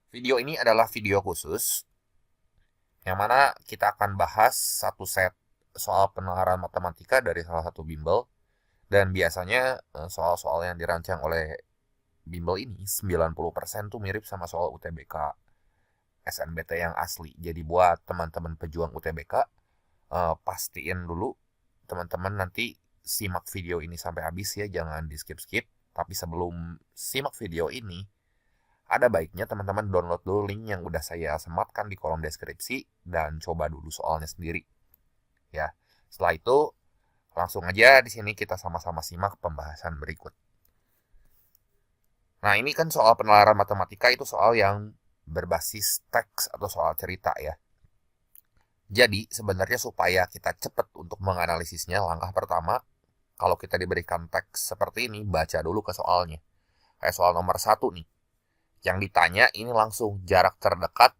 Video ini adalah video khusus yang mana kita akan bahas satu set soal penalaran matematika dari salah satu bimbel, dan biasanya soal-soal yang dirancang oleh bimbel ini 90% tuh mirip sama soal UTBK SNBT yang asli. Jadi buat teman-teman pejuang UTBK, pastiin dulu teman-teman nanti simak video ini sampai habis ya, jangan di skip-skip. Tapi sebelum simak video ini, ada baiknya teman-teman download dulu link yang udah saya sematkan di kolom deskripsi dan coba dulu soalnya sendiri. Ya, setelah itu langsung aja di sini kita sama-sama simak pembahasan berikut. Nah, ini kan soal penalaran matematika itu soal yang berbasis teks atau soal cerita ya. Jadi, sebenarnya supaya kita cepat untuk menganalisisnya, langkah pertama, kalau kita diberikan teks seperti ini, baca dulu ke soalnya. Kayak soal nomor 1 nih. Yang ditanya ini langsung jarak terdekat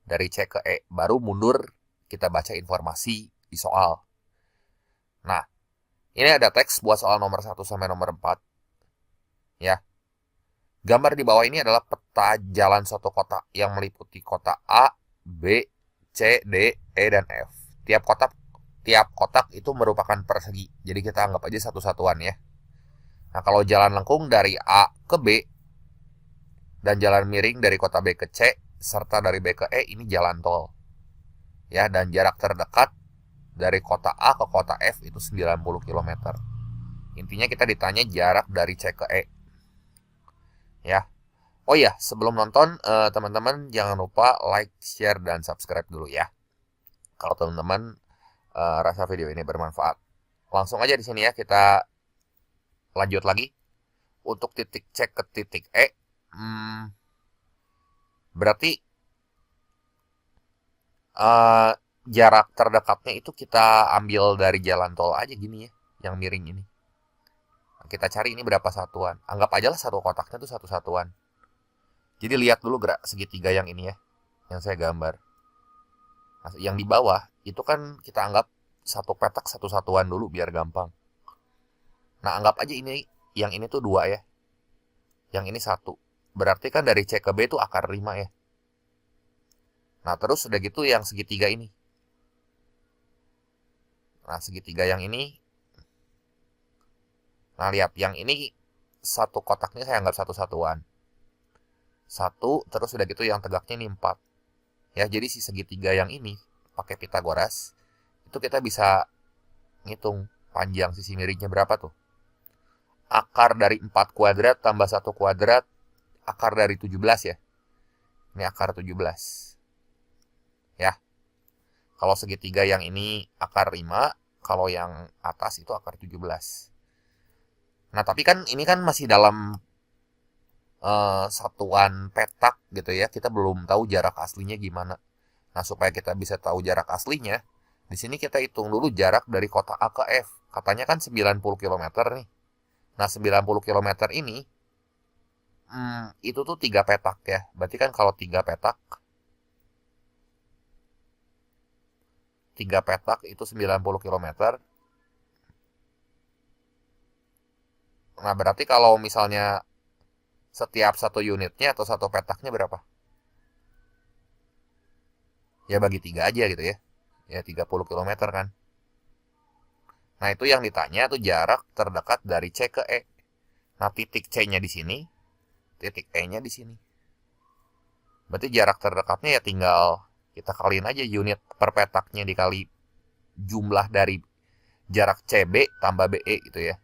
dari C ke E. Baru mundur kita baca informasi di soal. Nah, ini ada teks buat soal nomor 1 sampai nomor 4. Ya. Gambar di bawah ini adalah peta jalan suatu kota yang meliputi kota A, B, C, D, E, dan F. Tiap kotak itu merupakan persegi. Jadi kita anggap aja satu satuan ya. Nah, kalau jalan lengkung dari A ke B dan jalan miring dari kota B ke C serta dari B ke E, ini jalan tol. Ya, dan jarak terdekat dari kota A ke kota F itu 90 km. Intinya kita ditanya jarak dari C ke E. Ya. Oh iya, sebelum nonton, teman-teman jangan lupa like, share, dan subscribe dulu ya. Kalau teman-teman rasa video ini bermanfaat. Langsung aja di sini ya, kita lanjut lagi. Untuk titik C ke titik E, berarti jarak terdekatnya itu kita ambil dari jalan tol aja gini ya, yang miring ini. Nah, kita cari ini berapa satuan. Anggap aja lah satu kotaknya itu satu satuan. Jadi lihat dulu gerak segitiga yang ini ya, yang saya gambar. Nah, yang di bawah itu kan kita anggap satu petak satu satuan dulu biar gampang. Nah, anggap aja ini, yang ini tuh 2 ya. Yang ini 1. Berarti kan dari C ke B itu akar 5 ya. Nah, terus udah gitu yang segitiga ini. Nah, segitiga yang ini. Nah, lihat yang ini satu kotaknya saya anggap satu satuan. 1, terus udah gitu yang tegaknya ini 4. Ya, jadi si segitiga yang ini pakai Pitagoras itu kita bisa ngitung panjang sisi miringnya berapa tuh. Akar dari 4 kuadrat tambah 1 kuadrat, akar dari 17 ya. Ini akar 17. Ya. Kalau segitiga yang ini akar 5, kalau yang atas itu akar 17. Nah, tapi kan ini kan masih dalam satuan petak gitu ya. Kita belum tahu jarak aslinya gimana. Nah, supaya kita bisa tahu jarak aslinya, di sini kita hitung dulu jarak dari kota A ke F. Katanya kan 90 km nih. Nah, 90 km ini itu tuh 3 petak ya. Berarti kan kalau 3 petak itu 90 km. Nah, berarti kalau misalnya setiap satu unitnya atau satu petaknya berapa? Ya bagi 3 aja gitu ya. Ya 30 km kan. Nah, itu yang ditanya tuh jarak terdekat dari C ke E. Nah, titik C-nya di sini, titik E-nya di sini. Berarti jarak terdekatnya ya tinggal kita kaliin aja unit per petaknya dikali jumlah dari jarak CB tambah BE gitu ya.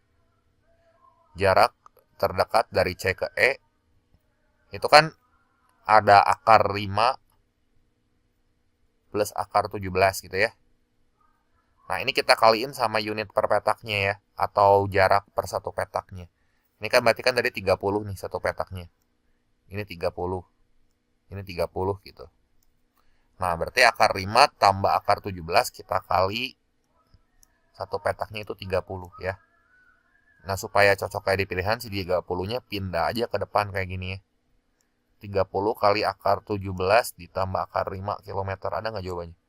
Jarak terdekat dari C ke E itu kan ada akar 5 plus akar 17 gitu ya. Nah, ini kita kaliin sama unit per petaknya ya, atau jarak per satu petaknya. Ini kan berarti kan dari 30 nih satu petaknya. Ini 30. Ini 30 gitu. Nah, berarti akar 5 tambah akar 17 kita kali satu petaknya itu 30 ya. Nah, supaya cocok kayak di pilihan, si 30-nya pindah aja ke depan kayak gini ya. 30 kali akar 17 ditambah akar 5 km. Ada nggak jawabannya?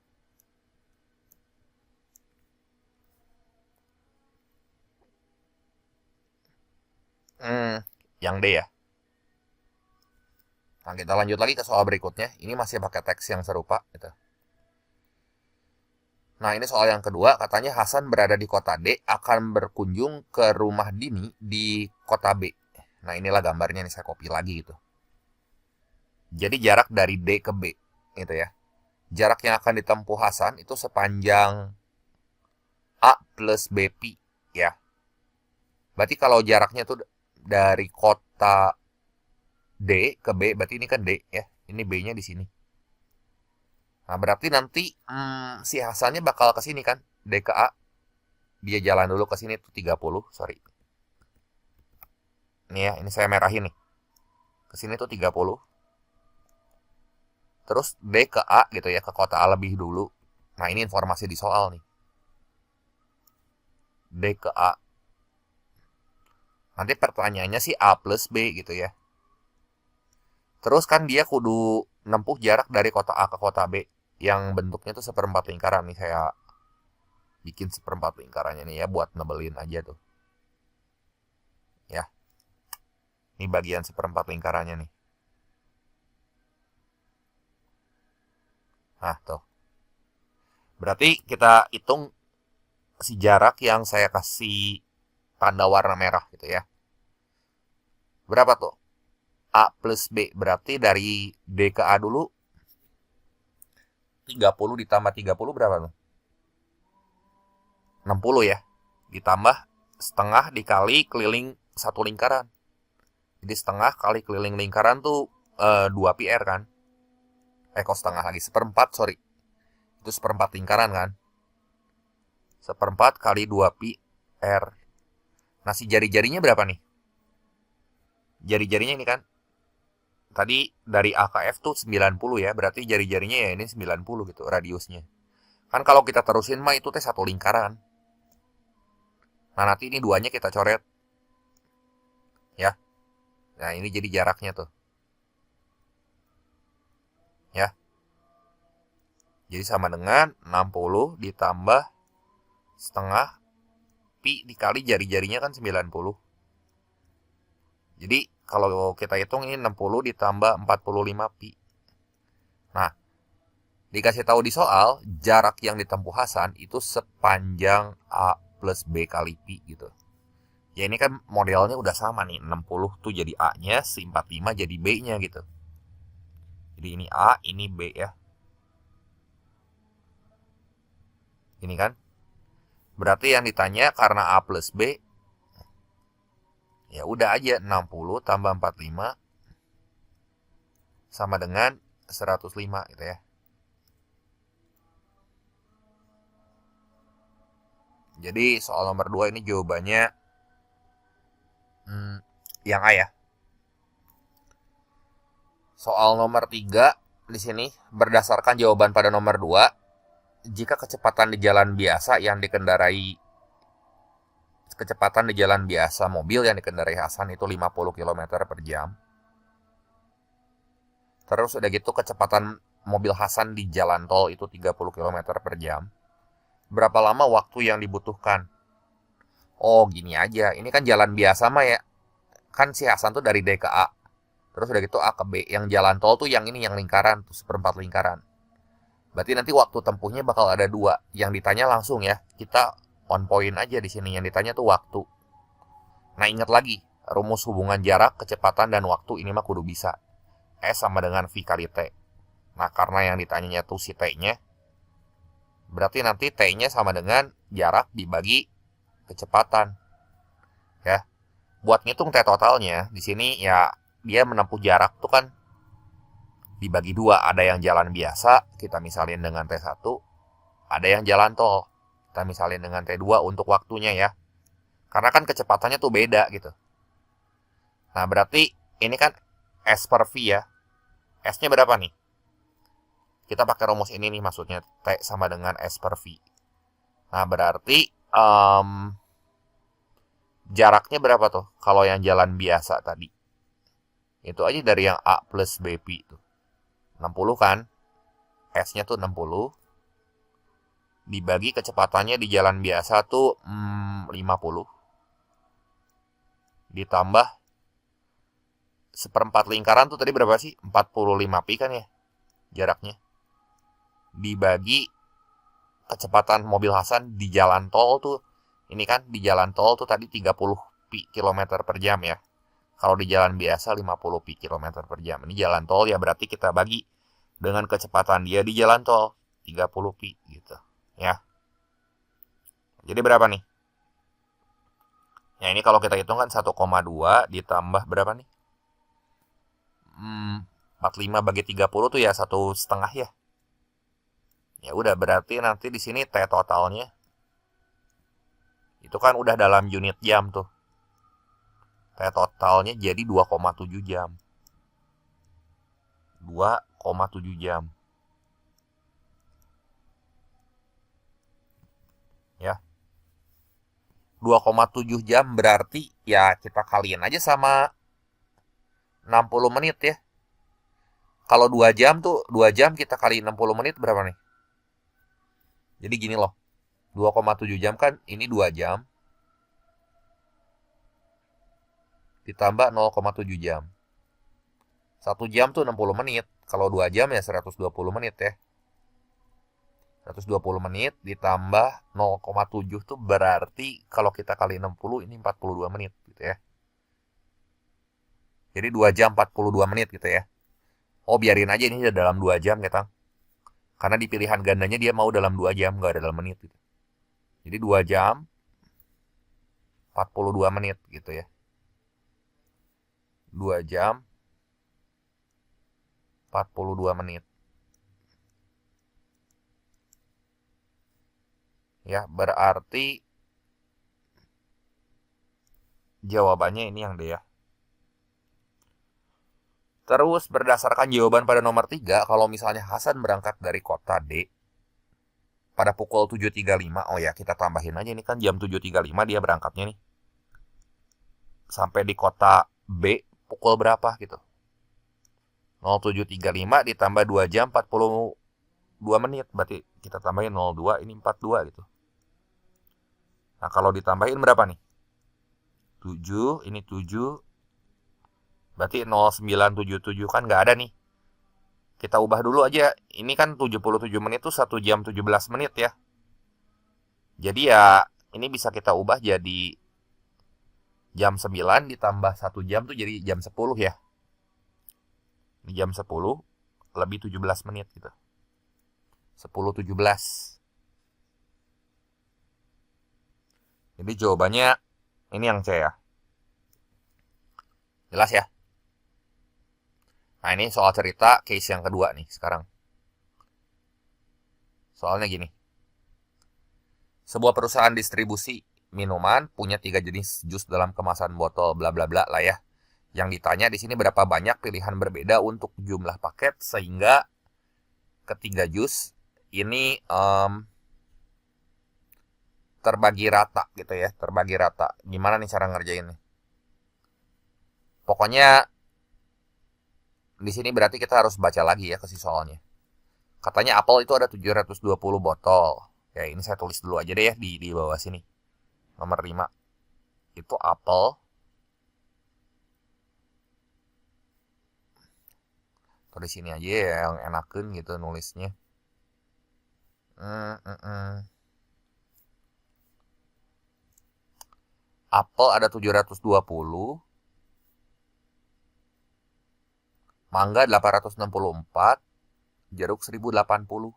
Yang D ya. Nah, kita lanjut lagi ke soal berikutnya. Ini masih pakai teks yang serupa gitu. Nah, ini soal yang kedua. Katanya Hasan berada di kota D, akan berkunjung ke rumah Dini di kota B. Nah, inilah gambarnya nih, saya copy lagi gitu. Jadi jarak dari D ke B gitu ya. Jarak yang akan ditempuh Hasan itu sepanjang A plus BP ya. Berarti kalau jaraknya tuh dari kota D ke B, berarti ini kan D ya. Ini B-nya di sini. Nah, berarti nanti si Hasannya bakal ke sini kan, D ke A. Dia jalan dulu ke sini tuh 30, sorry. Ini ya, ini saya merahin nih. Ke sini tuh 30. Terus D ke A gitu ya, ke kota A lebih dulu. Nah, ini informasi di soal nih. D ke A. Nanti pertanyaannya sih A plus B gitu ya. Terus kan dia kudu nempuh jarak dari kota A ke kota B. Yang bentuknya tuh seperempat lingkaran nih. Saya bikin seperempat lingkarannya nih ya, buat nebelin aja tuh. Ya. Ini bagian seperempat lingkarannya nih. Nah, tuh. Berarti kita hitung si jarak yang saya kasih tanda warna merah gitu ya. Berapa tuh? A plus B. Berarti dari D ke A dulu 30 ditambah 30 berapa tuh? 60 ya. Ditambah setengah dikali keliling satu lingkaran. Jadi setengah kali keliling lingkaran tuh 2 PR kan. Kok setengah lagi, seperempat, sorry. Itu seperempat lingkaran kan. Seperempat kali 2 PR. Nah, si jari-jarinya berapa nih? Jari-jarinya ini kan. Tadi dari A ke F tuh 90 ya. Berarti jari-jarinya ya ini 90 gitu radiusnya. Kan kalau kita terusin mah itu teh satu lingkaran. Nah, nanti ini duanya kita coret. Ya. Nah, ini jadi jaraknya tuh. Ya. Jadi sama dengan 60 ditambah setengah pi dikali jari-jarinya kan 90. Jadi kalau kita hitung ini 60 ditambah 45 pi. Nah, dikasih tahu di soal jarak yang ditempuh Hasan itu sepanjang A plus B kali pi gitu. Ya ini kan modelnya udah sama nih, 60 tuh jadi A-nya, si 45 jadi B-nya gitu. Jadi ini A, ini B ya. Ini kan. Berarti yang ditanya karena A plus B, ya udah aja 60 tambah 45 sama dengan 105 gitu ya. Jadi soal nomor 2 ini jawabannya yang A ya. Soal nomor 3 di sini berdasarkan jawaban pada nomor 2, jika kecepatan di jalan biasa mobil yang dikendarai Hasan itu 50 km per jam. Terus udah gitu kecepatan mobil Hasan di jalan tol itu 30 km per jam. Berapa lama waktu yang dibutuhkan? Oh, gini aja. Ini kan jalan biasa mah ya. Kan si Hasan tuh dari D ke A. Terus udah gitu A ke B. Yang jalan tol tuh yang ini, yang lingkaran, tuh seperempat lingkaran. Berarti nanti waktu tempuhnya bakal ada 2. Yang ditanya langsung ya. Kita on point aja di sini. Yang ditanya tuh waktu. Nah, ingat lagi. Rumus hubungan jarak, kecepatan, dan waktu ini mah kudu bisa. S sama dengan V kali T. Nah, karena yang ditanyanya tuh si T-nya. Berarti nanti T-nya sama dengan jarak dibagi kecepatan. Ya. Buat ngitung T totalnya, di sini ya dia menempuh jarak tuh kan dibagi 2. Ada yang jalan biasa, kita misalin dengan T1. Ada yang jalan tol, kita misalin dengan T2 untuk waktunya ya. Karena kan kecepatannya tuh beda gitu. Nah, berarti ini kan S per V ya. S-nya berapa nih? Kita pakai rumus ini nih, maksudnya T sama dengan S per V. Nah, berarti jaraknya berapa tuh? Kalau yang jalan biasa tadi. Itu aja dari yang A plus BP tuh. 60 kan? S-nya tuh 60. Dibagi kecepatannya di jalan biasa tuh 50. Ditambah seperempat lingkaran tuh tadi berapa sih? 45 pi kan ya jaraknya. Dibagi kecepatan mobil Hasan di jalan tol tuh. Ini kan di jalan tol tuh tadi 30 pi kilometer per jam ya. Kalau di jalan biasa 50 pi kilometer per jam. Ini jalan tol ya, berarti kita bagi dengan kecepatan dia di jalan tol 30 pi gitu ya. Jadi berapa nih? Ya ini kalau kita hitung kan 1,2 ditambah berapa nih? 45 bagi 30 tuh ya 1,5 ya. Ya udah, berarti nanti di sini T totalnya itu kan udah dalam unit jam tuh. T totalnya jadi 2,7 jam. 2,7 jam. Ya. 2,7 jam berarti ya kita kaliin aja sama 60 menit ya. Kalau 2 jam tuh, 2 jam kita kali 60 menit berapa nih? Jadi gini loh. 2,7 jam kan ini 2 jam ditambah 0,7 jam. 1 jam tuh 60 menit. Kalau 2 jam ya 120 menit ya. 120 menit ditambah 0,7 tuh berarti kalau kita kali 60 ini 42 menit gitu ya. Jadi 2 jam 42 menit gitu ya. Oh biarin aja ini dalam 2 jam kita. Karena di pilihan gandanya dia mau dalam 2 jam, nggak dalam menit gitu. Jadi 2 jam 42 menit gitu ya. 2 jam 42 menit. Ya, berarti jawabannya ini yang D ya. Terus berdasarkan jawaban pada nomor 3, kalau misalnya Hasan berangkat dari kota D pada pukul 7.35, oh ya kita tambahin aja, ini kan jam 7.35 dia berangkatnya nih. Sampai di kota B pukul berapa gitu. 07.35 ditambah 2 jam 42 menit, berarti kita tambahin 02, ini 42 gitu. Nah kalau ditambahin berapa nih? 7, ini 7, berarti 0977 kan nggak ada nih. Kita ubah dulu aja. Ini kan 77 menit tuh 1 jam 17 menit ya. Jadi ya ini bisa kita ubah jadi jam 9 ditambah 1 jam tuh jadi jam 10 ya. Ini jam 10 lebih 17 menit gitu. 10.17. Jadi jawabannya ini yang C ya. Jelas ya? Nah ini soal cerita case yang kedua nih sekarang. Soalnya gini. Sebuah perusahaan distribusi minuman punya 3 jenis jus dalam kemasan botol bla bla bla lah ya. Yang ditanya di sini berapa banyak pilihan berbeda untuk jumlah paket sehingga ketiga jus ini terbagi rata gitu ya, terbagi rata. Gimana nih cara ngerjainnya? Pokoknya di sini berarti kita harus baca lagi ya ke si soalnya. Katanya apel itu ada 720 botol. Ya ini saya tulis dulu aja deh ya di bawah sini. Nomor 5. Itu apel. Atau di sini aja ya yang enakan gitu nulisnya. Apel ada 720. Mangga 864. Jeruk 1080.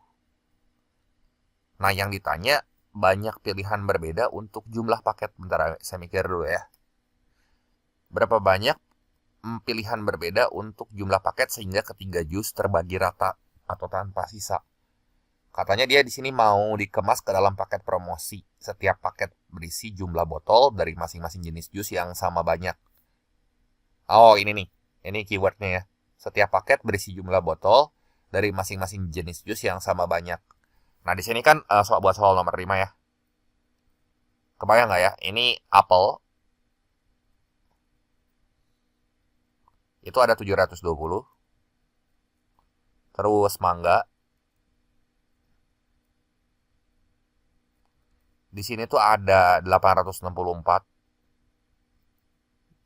Nah yang ditanya banyak pilihan berbeda untuk jumlah paket. Bentar saya mikir dulu ya. Berapa banyak pilihan berbeda untuk jumlah paket sehingga ketiga jus terbagi rata atau tanpa sisa. Katanya dia di sini mau dikemas ke dalam paket promosi. Setiap paket berisi jumlah botol dari masing-masing jenis jus yang sama banyak. Oh ini nih, ini keywordnya ya. Setiap paket berisi jumlah botol dari masing-masing jenis jus yang sama banyak. Nah di sini kan buat soal nomor 5 ya. Kebayang nggak ya? Ini apel itu ada 720. Terus mangga di sini tuh ada 864.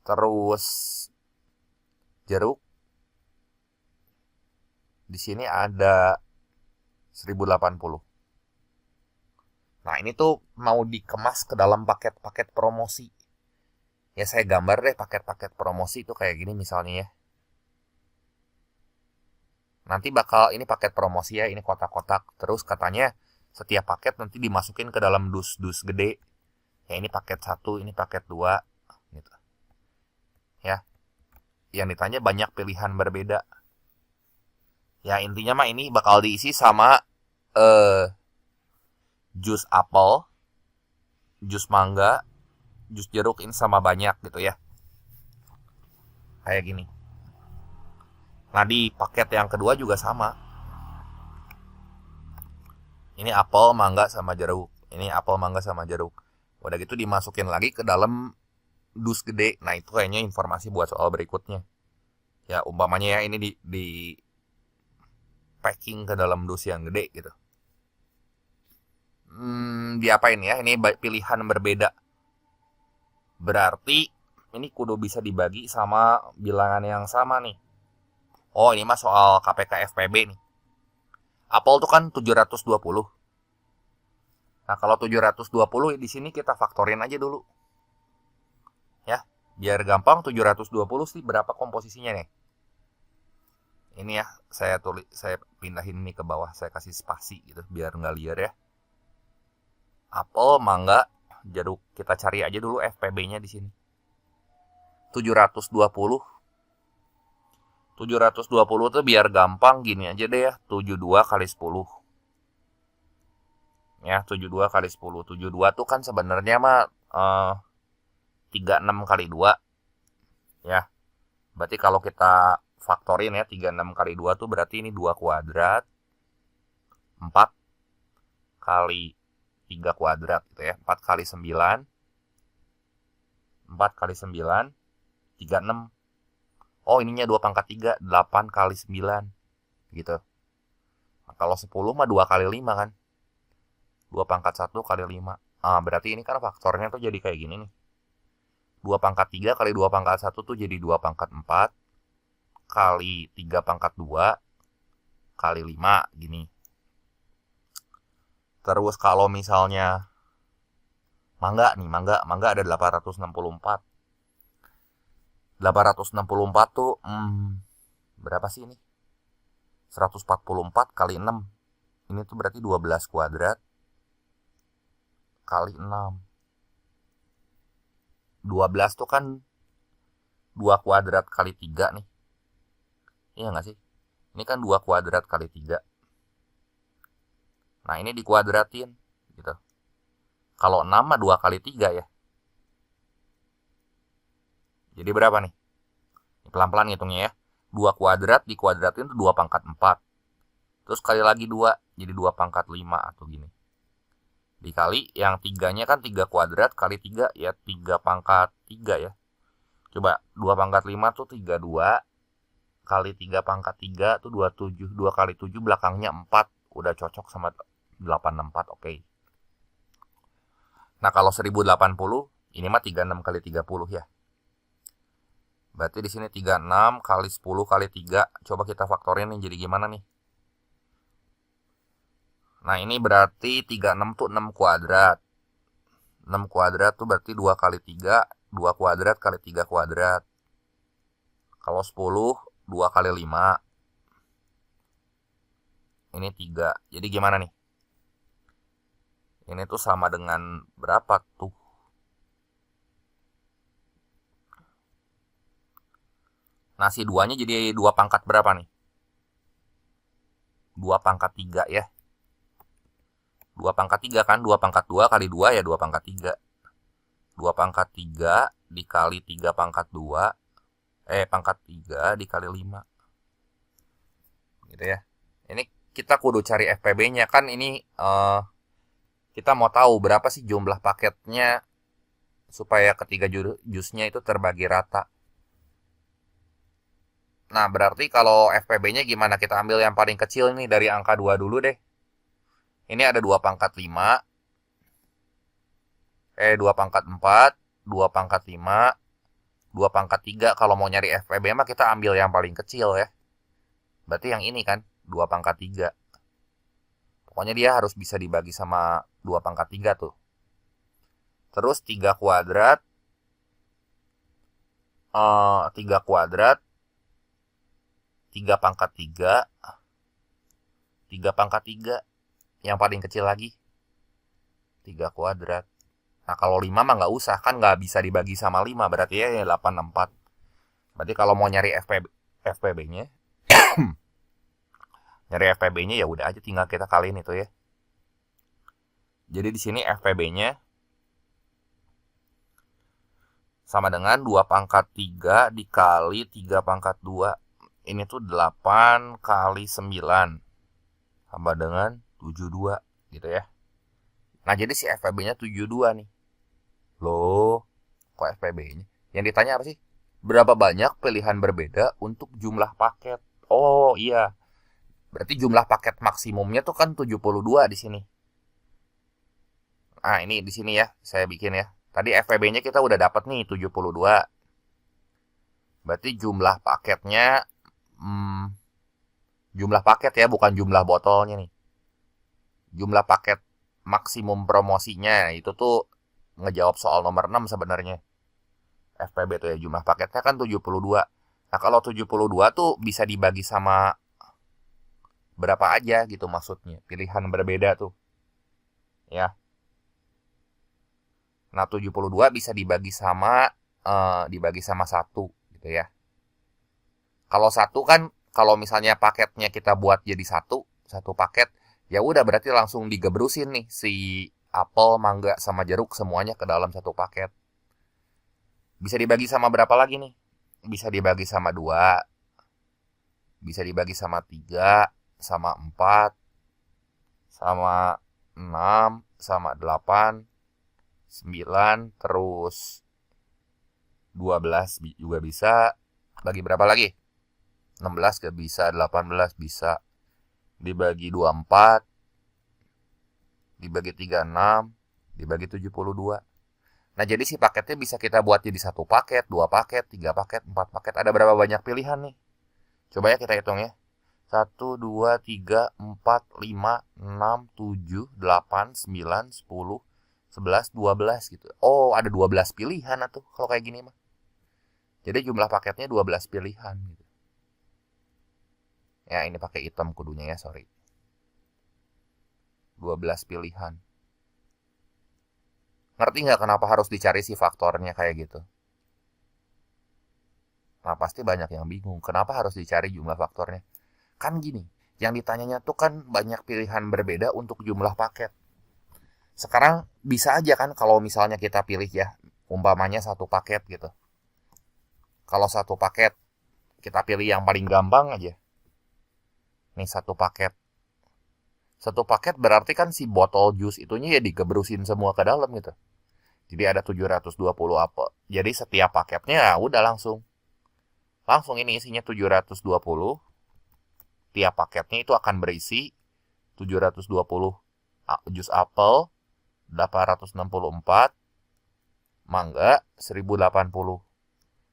Terus jeruk di sini ada 1080. Nah, ini tuh mau dikemas ke dalam paket-paket promosi. Ya, saya gambar deh paket-paket promosi itu kayak gini misalnya ya. Nanti bakal ini paket promosi ya, ini kotak-kotak. Terus katanya setiap paket nanti dimasukin ke dalam dus-dus gede. Ya, ini paket 1, ini paket 2 gitu. Ya. Yang ditanya banyak pilihan berbeda. Ya, intinya mah ini bakal diisi sama jus apel, jus mangga, jus jeruk, ini sama banyak gitu ya. Kayak gini. Nah, di paket yang kedua juga sama. Ini apel, mangga, sama jeruk. Ini apel, mangga, sama jeruk. Udah gitu dimasukin lagi ke dalam dus gede. Nah, itu kayaknya informasi buat soal berikutnya. Ya, umpamanya ya ini di packing ke dalam dus yang gede gitu. Diapain ya? Ini pilihan berbeda. Berarti ini kudu bisa dibagi sama bilangan yang sama nih. Oh, ini mah soal KPK FPB nih. Apel tuh kan 720. Nah, kalau 720 di sini kita faktorin aja dulu. Ya, biar gampang 720 sih berapa komposisinya nih? Ini ya, saya pindahin ini ke bawah, saya kasih spasi gitu biar nggak liar ya. Apel, mangga, jeruk, kita cari aja dulu FPB-nya di sini. 720 tuh biar gampang gini aja deh ya, 72 kali 10. Ya, 72 kali 10. 72 tuh kan sebenarnya mah 36 kali 2. Ya. Berarti kalau kita faktorin ya, 36 kali 2 tuh berarti ini 2 kuadrat. 4 kali 3 kuadrat gitu ya. 4 kali 9. 4 kali 9. 36. Oh, ininya 2 pangkat 3, 8 kali 9 gitu. Nah, kalau 10 mah 2 kali 5 kan. 2 pangkat 1 kali 5. Berarti ini kan faktornya tuh jadi kayak gini nih. 2 pangkat 3 kali 2 pangkat 1 tuh jadi 2 pangkat 4 kali 3 pangkat 2 kali 5 gini. Terus kalau misalnya mangga ada 864. 864 tuh berapa sih ini? 144 kali 6. Ini tuh berarti 12 kuadrat kali 6. 12 tuh kan 2 kuadrat kali 3 nih. Iya nggak sih? Ini kan 2 kuadrat kali 3. Nah, ini dikuadratin gitu. Kalau 6 mah 2 kali 3 ya. Jadi berapa nih? Pelan-pelan ngitungnya ya. 2 kuadrat dikuadratin itu 2 pangkat 4. Terus kali lagi 2, jadi 2 pangkat 5 atau gini. Dikali yang 3-nya kan 3 kuadrat kali 3 ya 3 pangkat 3 ya. Coba 2 pangkat 5 tuh 32 kali 3 pangkat 3 tuh 27. 2 kali 7 belakangnya 4. Udah cocok sama 84, oke. Nah, kalau 1080 ini mah 36 kali 30 ya. Berarti di sini 36 kali 10 kali 3. Coba kita faktorin nih, jadi gimana nih? Nah, ini berarti 36 tuh 6 kuadrat. 6 kuadrat tuh berarti 2 kali 3. 2 kuadrat kali 3 kuadrat. Kalau 10, 2 kali 5. Ini 3. Jadi gimana nih? Ini tuh sama dengan berapa tuh? Nah, si 2-nya jadi 2 pangkat berapa nih? 2 pangkat 3 ya. 2 pangkat 3 kan? 2 pangkat 2 kali 2 ya 2 pangkat 3. 2 pangkat 3 dikali 3 pangkat 2. Pangkat 3 dikali 5. Gitu ya. Ini kita kudu cari FPB-nya. Kan ini kita mau tahu berapa sih jumlah paketnya supaya ketiga jusnya itu terbagi rata. Nah, berarti kalau FPB-nya gimana? Kita ambil yang paling kecil nih, dari angka 2 dulu deh. Ini ada 2 pangkat 5. 2 pangkat 4, 2 pangkat 5, 2 pangkat 3 kalau mau nyari FPB mah kita ambil yang paling kecil ya. Berarti yang ini kan 2 pangkat 3. Pokoknya dia harus bisa dibagi sama 2 pangkat 3 tuh. Terus 3 kuadrat 3 kuadrat 3 pangkat 3 3 pangkat 3 yang paling kecil lagi 3 kuadrat. Nah kalau 5 mah nggak usah, kan nggak bisa dibagi sama 5, berarti ya 84. Berarti kalau mau nyari FPB-nya nyari FPB-nya ya udah aja tinggal kita kaliin itu ya. Jadi di sini FPB-nya sama dengan 2 pangkat 3 dikali 3 pangkat 2. Ini tuh 8 kali 9 sama dengan 72 gitu ya. Nah jadi si FPB-nya 72 nih. Loh, kok FPB-nya? Yang ditanya apa sih? Berapa banyak pilihan berbeda untuk jumlah paket? Oh iya, berarti jumlah paket maksimumnya tuh kan 72 di sini. Nah ini di sini ya, saya bikin ya. Tadi FPB-nya kita udah dapat nih 72. Berarti jumlah paketnya jumlah paket ya, bukan jumlah botolnya nih. Jumlah paket maksimum promosinya itu tuh ngejawab soal nomor 6 sebenarnya. FPB tuh ya, jumlah paketnya kan 72. Nah, kalau 72 tuh bisa dibagi sama berapa aja gitu maksudnya. Pilihan berbeda tuh. Ya. Nah, 72 bisa dibagi sama 1 gitu ya. Kalau 1 kan kalau misalnya paketnya kita buat jadi satu paket, ya udah berarti langsung digebrusin nih si apel, mangga sama jeruk semuanya ke dalam satu paket. Bisa dibagi sama berapa lagi nih? Bisa dibagi sama 2, bisa dibagi sama 3, sama 4, sama 6, sama 8, 9, terus 12 juga bisa. Bagi berapa lagi? 16 gak bisa, 18 bisa. Dibagi 24, dibagi 36, dibagi 72. Nah, jadi si paketnya bisa kita buat jadi 1 paket, 2 paket, 3 paket, 4 paket. Ada berapa banyak pilihan nih? Coba ya kita hitung ya. 1, 2, 3, 4, 5, 6, 7, 8, 9, 10, 11, 12 gitu. Oh, ada 12 pilihan tuh kalau kayak gini mah. Jadi jumlah paketnya 12 pilihan gitu. Ya, ini pakai hitam kudunya ya, sorry. 12 pilihan. Ngerti nggak kenapa harus dicari si faktornya kayak gitu? Nah, pasti banyak yang bingung. Kenapa harus dicari jumlah faktornya? Kan gini, yang ditanyanya tuh kan banyak pilihan berbeda untuk jumlah paket. Sekarang bisa aja kan kalau misalnya kita pilih ya, umpamanya 1 paket gitu. Kalau 1 paket, kita pilih yang paling gampang aja. Nih 1 paket. 1 paket berarti kan si botol jus itunya ya digebrusin semua ke dalam gitu. Jadi ada 720 apel. Jadi setiap paketnya udah langsung ini isinya 720. Tiap paketnya itu akan berisi 720 jus apel, 864, mangga 1080.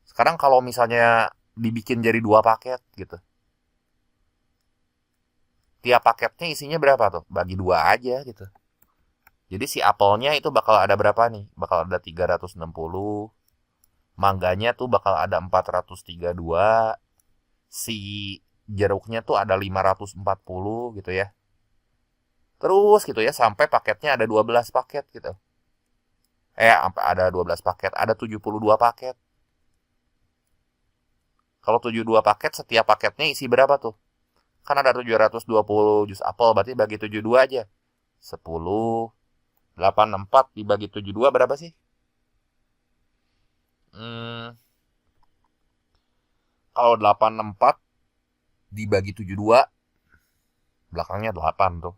Sekarang kalau misalnya dibikin jadi 2 paket gitu. Tiap paketnya isinya berapa tuh? Bagi 2 aja gitu. Jadi si apelnya itu bakal ada berapa nih? Bakal ada 360. Mangganya tuh bakal ada 432. Si jeruknya tuh ada 540 gitu ya. Terus gitu ya sampai paketnya ada 12 paket gitu. Sampai ada 12 paket, ada 72 paket. Kalau 72 paket, setiap paketnya isi berapa tuh? Kan ada 720 jus apel, berarti bagi 72 aja. 10, 84 dibagi 72 berapa sih? Kalau 84 dibagi 72, belakangnya 8 tuh.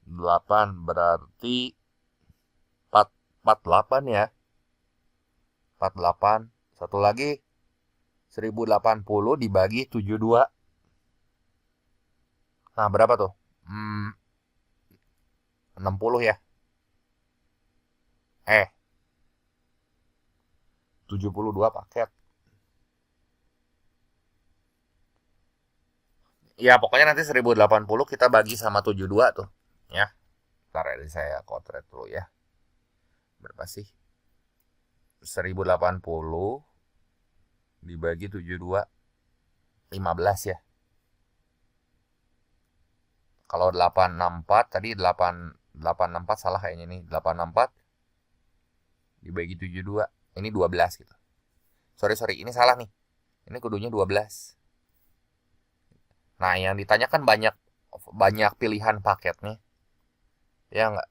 8 berarti 48 ya. 48. Satu lagi 1080 dibagi 72. Nah, berapa tuh? 60 ya. 72 paket. Ya, pokoknya nanti 1080 kita bagi sama 72 tuh. Ya, ntar ya, saya kotret dulu ya. Berapa sih? 1080 dibagi 72, 15 ya. Kalau 864 tadi 864 salah kayaknya nih. 864 dibagi 72. Ini 12 gitu. Sorry, ini salah nih. Ini kudunya 12. Nah, yang ditanyakan banyak banyak pilihan paketnya. Ya enggak?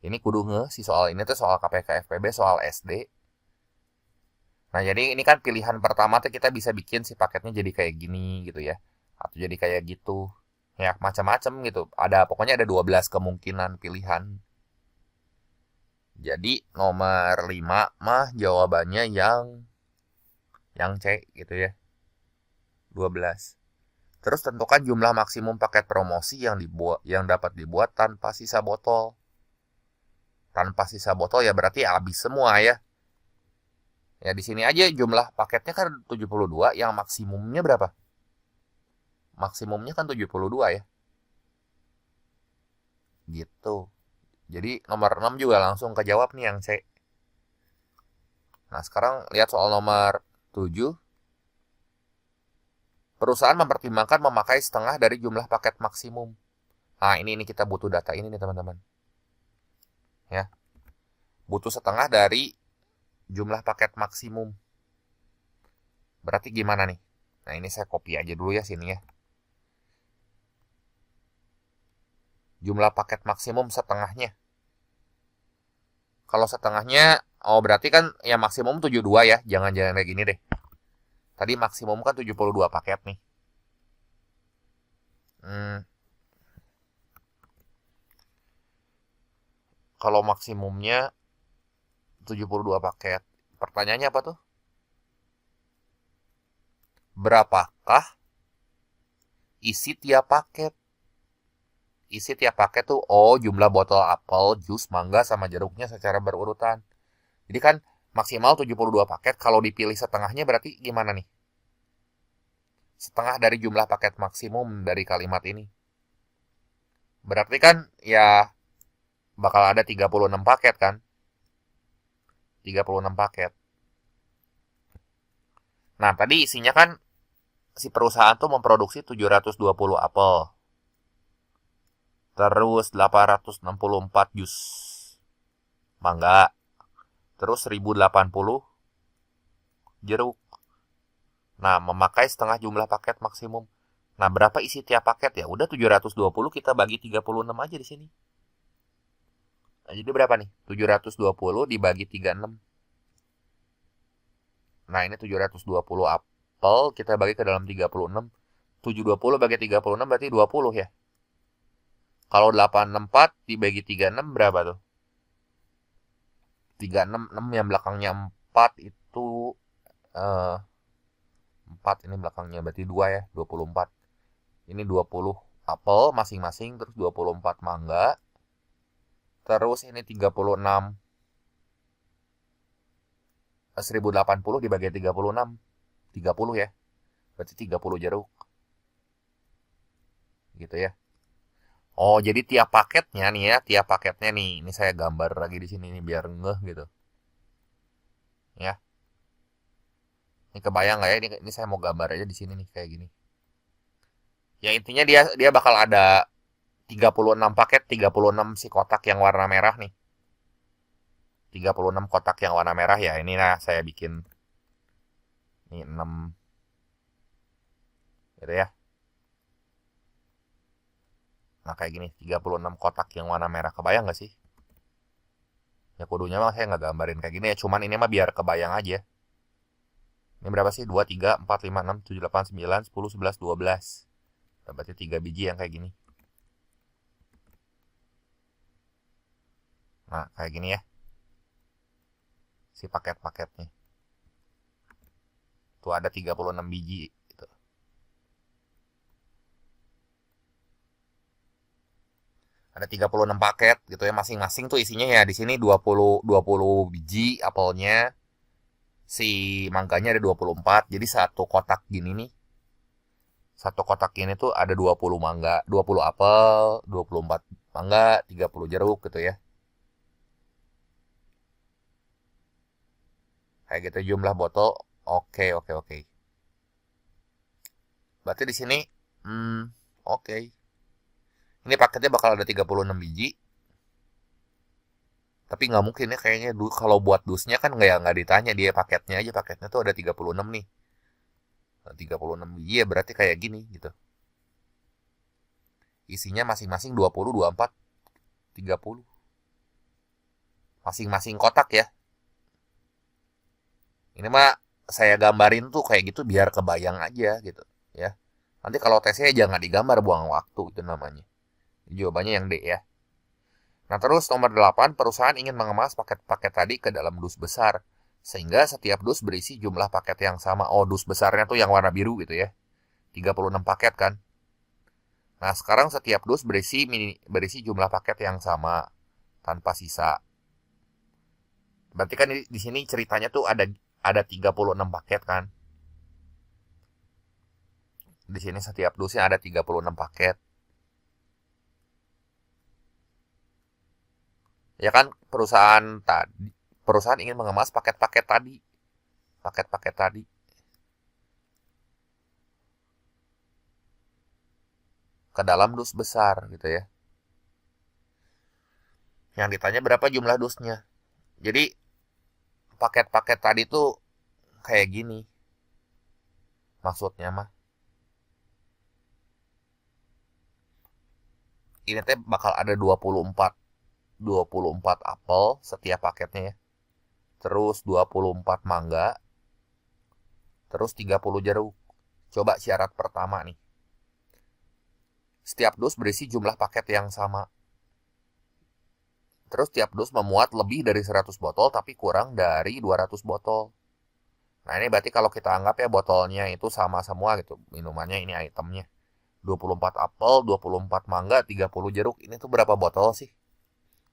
Ini kudu nge si soal ini tuh soal KPK FPB, soal SD. Nah, jadi ini kan pilihan pertama tuh kita bisa bikin si paketnya jadi kayak gini gitu ya. Atau jadi kayak gitu. Ya, macam-macam gitu. Pokoknya ada 12 kemungkinan pilihan. Jadi nomor 5 mah jawabannya yang C gitu ya. 12. Terus tentukan jumlah maksimum paket promosi yang dapat dibuat tanpa sisa botol. Tanpa sisa botol ya berarti habis semua ya. Ya di sini aja jumlah paketnya kan 72, yang maksimumnya berapa? Maksimumnya kan 72 ya. Gitu. Jadi nomor 6 juga langsung kejawab nih yang C. Nah, sekarang lihat soal nomor 7. Perusahaan mempertimbangkan memakai setengah dari jumlah paket maksimum. Nah, ini kita butuh data ini nih teman-teman. Ya. Butuh setengah dari jumlah paket maksimum. Berarti gimana nih? Nah, ini saya copy aja dulu ya sini ya. Jumlah paket maksimum setengahnya. Kalau setengahnya, berarti kan ya maksimum 72 ya. Jangan-jangan kayak gini deh. Tadi maksimum kan 72 paket nih. Kalau maksimumnya 72 paket. Pertanyaannya apa tuh? Berapakah isi tiap paket? Isi tiap paket tuh, jumlah botol apel, jus, mangga, sama jeruknya secara berurutan. Jadi kan maksimal 72 paket, kalau dipilih setengahnya berarti gimana nih? Setengah dari jumlah paket maksimum dari kalimat ini. Berarti kan ya bakal ada 36 paket kan? 36 paket. Nah, tadi isinya kan si perusahaan tuh memproduksi 720 apel. Terus 864 jus mangga. Terus 1080 jeruk. Nah, memakai setengah jumlah paket maksimum. Nah, berapa isi tiap paket ya? Udah 720 kita bagi 36 aja di sini. Nah, jadi berapa nih? 720 dibagi 36. Nah, ini 720 apel kita bagi ke dalam 36. 720 bagi 36 berarti 20 ya. Kalau 864 dibagi 36 berapa tuh? 36, 6 yang belakangnya 4 itu 4 ini belakangnya berarti 2 ya, 24. Ini 20 apel masing-masing, terus 24 mangga. Terus ini 36. 1080 dibagi 36. 30 ya. Berarti 30 jeruk. Gitu ya. Jadi tiap paketnya nih ya, ini saya gambar lagi di sini nih biar ngeh gitu. Ya. Ini kebayang nggak ya? Ini saya mau gambar aja di sini nih kayak gini. Ya intinya dia bakal ada 36 paket, 36 si kotak yang warna merah nih. 36 kotak yang warna merah ya. Ini nah saya bikin ini 6 gitu ya. Nah kayak gini, 36 kotak yang warna merah. Kebayang gak sih? Ya kudunya mah saya nggak gambarin kayak gini ya. Cuman ini mah biar kebayang aja. Ini berapa sih? 2, 3, 4, 5, 6, 7, 8, 9, 10, 11, 12. Berarti 3 biji yang kayak gini. Nah kayak gini ya. Si paket-paketnya. Tuh ada 36 biji. Ada 36 paket gitu ya, masing-masing tuh isinya ya di sini 20 biji apelnya. si mangganya ada 24. Jadi satu kotak gini nih. Satu kotak ini tuh ada 20 mangga, 20 apel, 24 mangga, 30 jeruk gitu ya. Kayak gitu jumlah botol. Oke, oke, oke. Berarti di sini oke. Ini paketnya bakal ada 36 biji. Tapi nggak mungkin ya kayaknya kalau buat dusnya kan nggak ditanya dia paketnya aja, paketnya tuh ada 36 nih. Nah, 36 biji ya berarti kayak gini gitu. Isinya masing-masing 20, 24, 30. Masing-masing kotak ya. Ini mah saya gambarin tuh kayak gitu biar kebayang aja gitu ya. Nanti kalau tesnya jangan digambar, buang waktu itu namanya. Jawabannya yang D ya. Nah terus nomor 8, perusahaan ingin mengemas paket-paket tadi ke dalam dus besar. Sehingga setiap dus berisi jumlah paket yang sama. Oh, dus besarnya tuh yang warna biru gitu ya. 36 paket kan. Nah sekarang setiap dus berisi jumlah paket yang sama tanpa sisa. Berarti kan di sini ceritanya tuh ada 36 paket kan. Di sini setiap dusnya ada 36 paket. Ya kan perusahaan ingin mengemas paket-paket tadi. Paket-paket tadi. Ke dalam dus besar gitu ya. Yang ditanya berapa jumlah dusnya. Jadi paket-paket tadi tuh kayak gini. Maksudnya mah. Ini teh bakal ada 24 apel setiap paketnya ya. Terus 24 mangga. Terus 30 jeruk. Coba syarat pertama nih. Setiap dus berisi jumlah paket yang sama. Terus tiap dus memuat lebih dari 100 botol tapi kurang dari 200 botol. Nah ini berarti kalau kita anggap ya botolnya itu sama semua gitu. Minumannya ini itemnya. 24 apel, 24 mangga, 30 jeruk. Ini tuh berapa botol sih?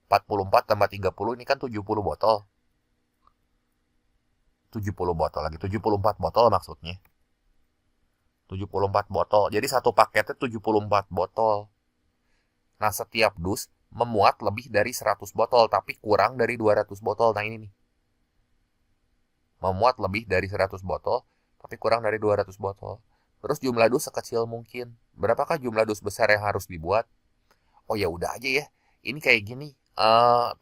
44 tambah 30 ini kan 70 botol. 70 botol lagi. 74 botol maksudnya. 74 botol. Jadi satu paketnya 74 botol. Nah setiap dus memuat lebih dari 100 botol tapi kurang dari 200 botol. Nah ini nih. Memuat lebih dari 100 botol tapi kurang dari 200 botol. Terus jumlah dus sekecil mungkin. Berapakah jumlah dus besar yang harus dibuat? Oh ya udah aja ya. Ini kayak gini.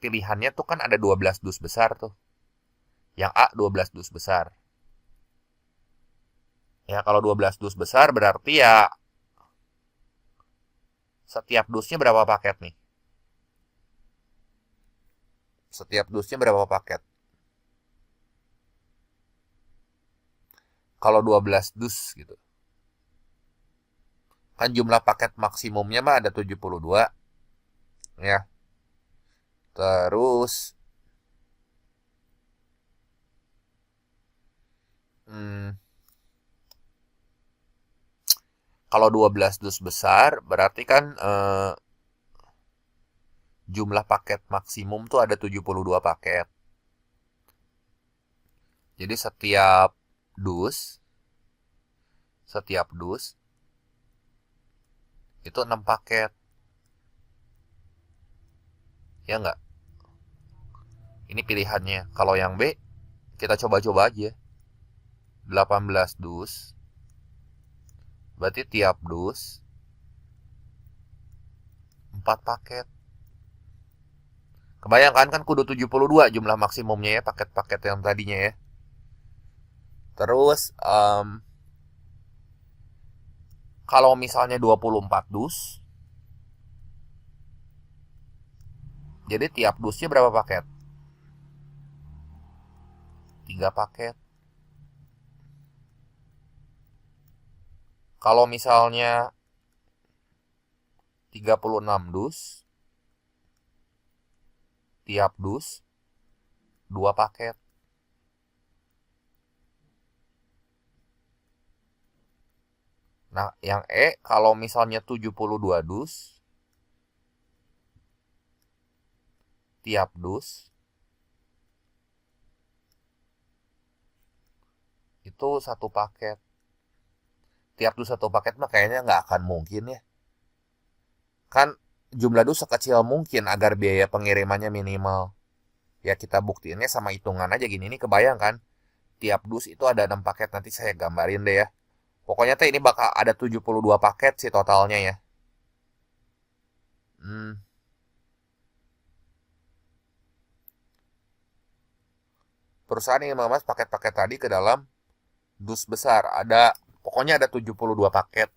Pilihannya tuh kan ada 12 dus besar tuh. Yang A 12 dus besar. Ya kalau 12 dus besar berarti ya setiap dusnya berapa paket nih? Setiap dusnya berapa paket? Kalau 12 dus gitu. Kan jumlah paket maksimumnya mah ada 72 ya. Terus kalau 12 dus besar berarti kan jumlah paket maksimum tuh ada 72 paket. Jadi setiap dus itu 6 paket. Ya enggak? Ini pilihannya. Kalau yang B kita coba-coba aja. 18 dus. Berarti tiap dus 4 paket. Kebayangkan kan kudu 72 jumlah maksimumnya ya paket-paket yang tadinya ya. Terus kalau misalnya 24 dus, jadi tiap dusnya berapa paket? 3 paket. Kalau misalnya 36 dus, tiap dus 2 paket. Nah, yang E kalau misalnya 72 dus, tiap dus itu satu paket. Tiap dus satu paket mah kayaknya nggak akan mungkin ya. Kan jumlah dus sekecil mungkin agar biaya pengirimannya minimal. Ya kita buktiinnya sama hitungan aja gini. Ini kebayang kan? Tiap dus itu ada 6 paket. Nanti saya gambarin deh ya. Pokoknya teh ini bakal ada 72 paket sih totalnya ya. Hmm, Perusahaan ingin mengemas paket-paket tadi ke dalam dus besar. Pokoknya ada 72 paket.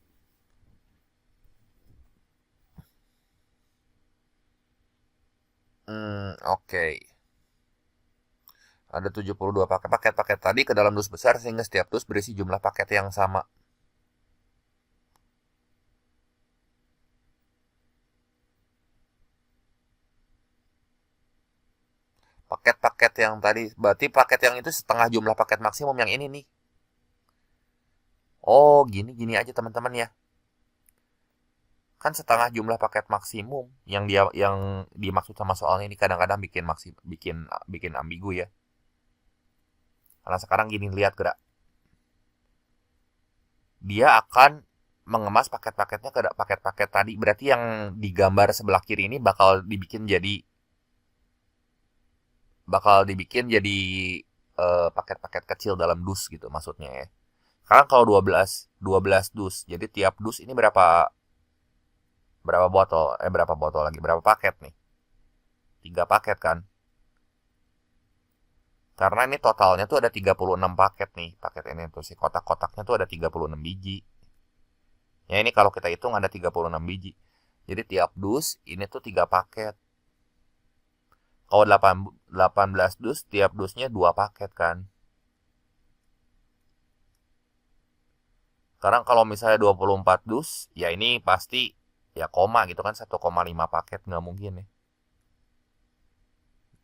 Oke. Ada 72 paket-paket tadi ke dalam dus besar sehingga setiap dus berisi jumlah paket yang sama. Paket-paket yang tadi, berarti paket yang itu setengah jumlah paket maksimum yang ini nih. Oh, gini aja teman-teman ya. Kan setengah jumlah paket maksimum yang dimaksud sama soalnya ini kadang-kadang bikin ambigu ya. Karena sekarang gini, lihat gerak. Dia akan mengemas paket-paketnya ke paket-paket tadi. Berarti yang digambar sebelah kiri ini bakal dibikin jadi paket-paket kecil dalam dus gitu maksudnya ya. Karena kalau 12 dus, jadi tiap dus ini berapa botol lagi, berapa paket nih? 3 paket kan? Karena ini totalnya tuh ada 36 paket nih. Paket ini tuh si kotak-kotaknya tuh ada 36 biji. Ya ini kalau kita hitung ada 36 biji. Jadi tiap dus ini tuh 3 paket. Kalau 18 dus, tiap dusnya 2 paket kan. Sekarang kalau misalnya 24 dus, ya ini pasti ya koma gitu kan, 1,5 paket nggak mungkin ya.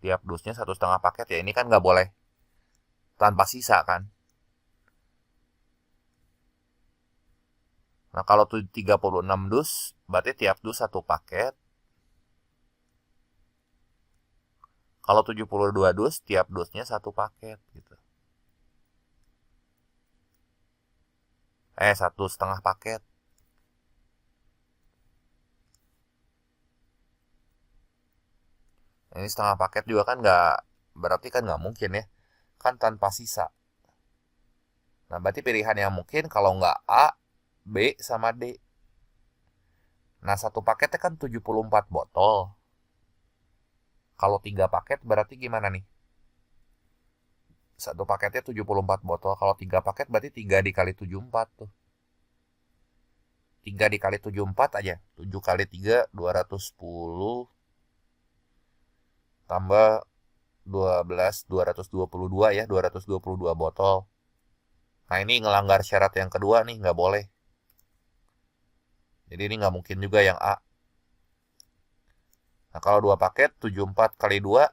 Tiap dusnya 1,5 paket ya ini kan nggak boleh tanpa sisa kan. Nah kalau 36 dus, berarti tiap dus 1 paket. Kalau 72 dus, tiap dusnya 1 paket gitu. 1,5 paket. Ini setengah paket juga kan berarti kan nggak mungkin ya. Kan tanpa sisa. Nah berarti pilihan yang mungkin kalau nggak A, B sama D. Nah satu paketnya kan 74 botol. Kalau 3 paket berarti gimana nih? Satu paketnya 74 botol. Kalau 3 paket berarti 3 dikali 74 tuh. 3 dikali 74 aja. 7 kali 3, 210. Tambah 12, 222 ya. 222 botol. Nah ini ngelanggar syarat yang kedua nih. Nggak boleh. Jadi ini nggak mungkin juga yang A. Nah kalau 2 paket, 74 kali 2.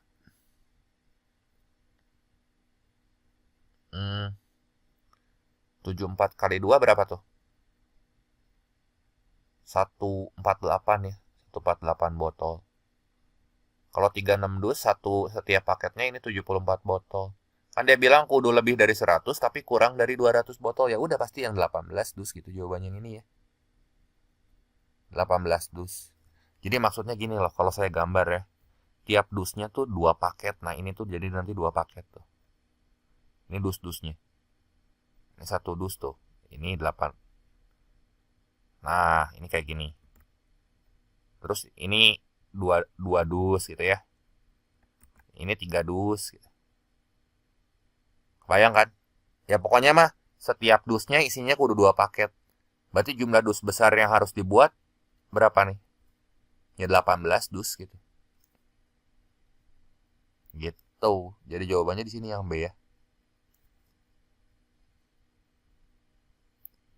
74 kali 2 berapa tuh? 148 ya. 148 botol. Kalau 36 dus, setiap paketnya ini 74 botol. Kan dia bilang kudu lebih dari 100 tapi kurang dari 200 botol. Ya udah pasti yang 18 dus gitu jawabannya ini ya. 18 dus. Jadi maksudnya gini loh, kalau saya gambar ya. Tiap dusnya tuh 2 paket. Nah ini tuh jadi nanti 2 paket tuh. Ini dus-dusnya. Ini 1 dus tuh. Ini 8. Nah ini kayak gini. Terus ini 2 dus gitu ya. Ini 3 dus gitu. Kebayang kan? Ya pokoknya mah setiap dusnya isinya kudu 2 paket. Berarti jumlah dus besar yang harus dibuat berapa nih? Ya 18 dus gitu. Gitu. Jadi jawabannya di sini yang B ya.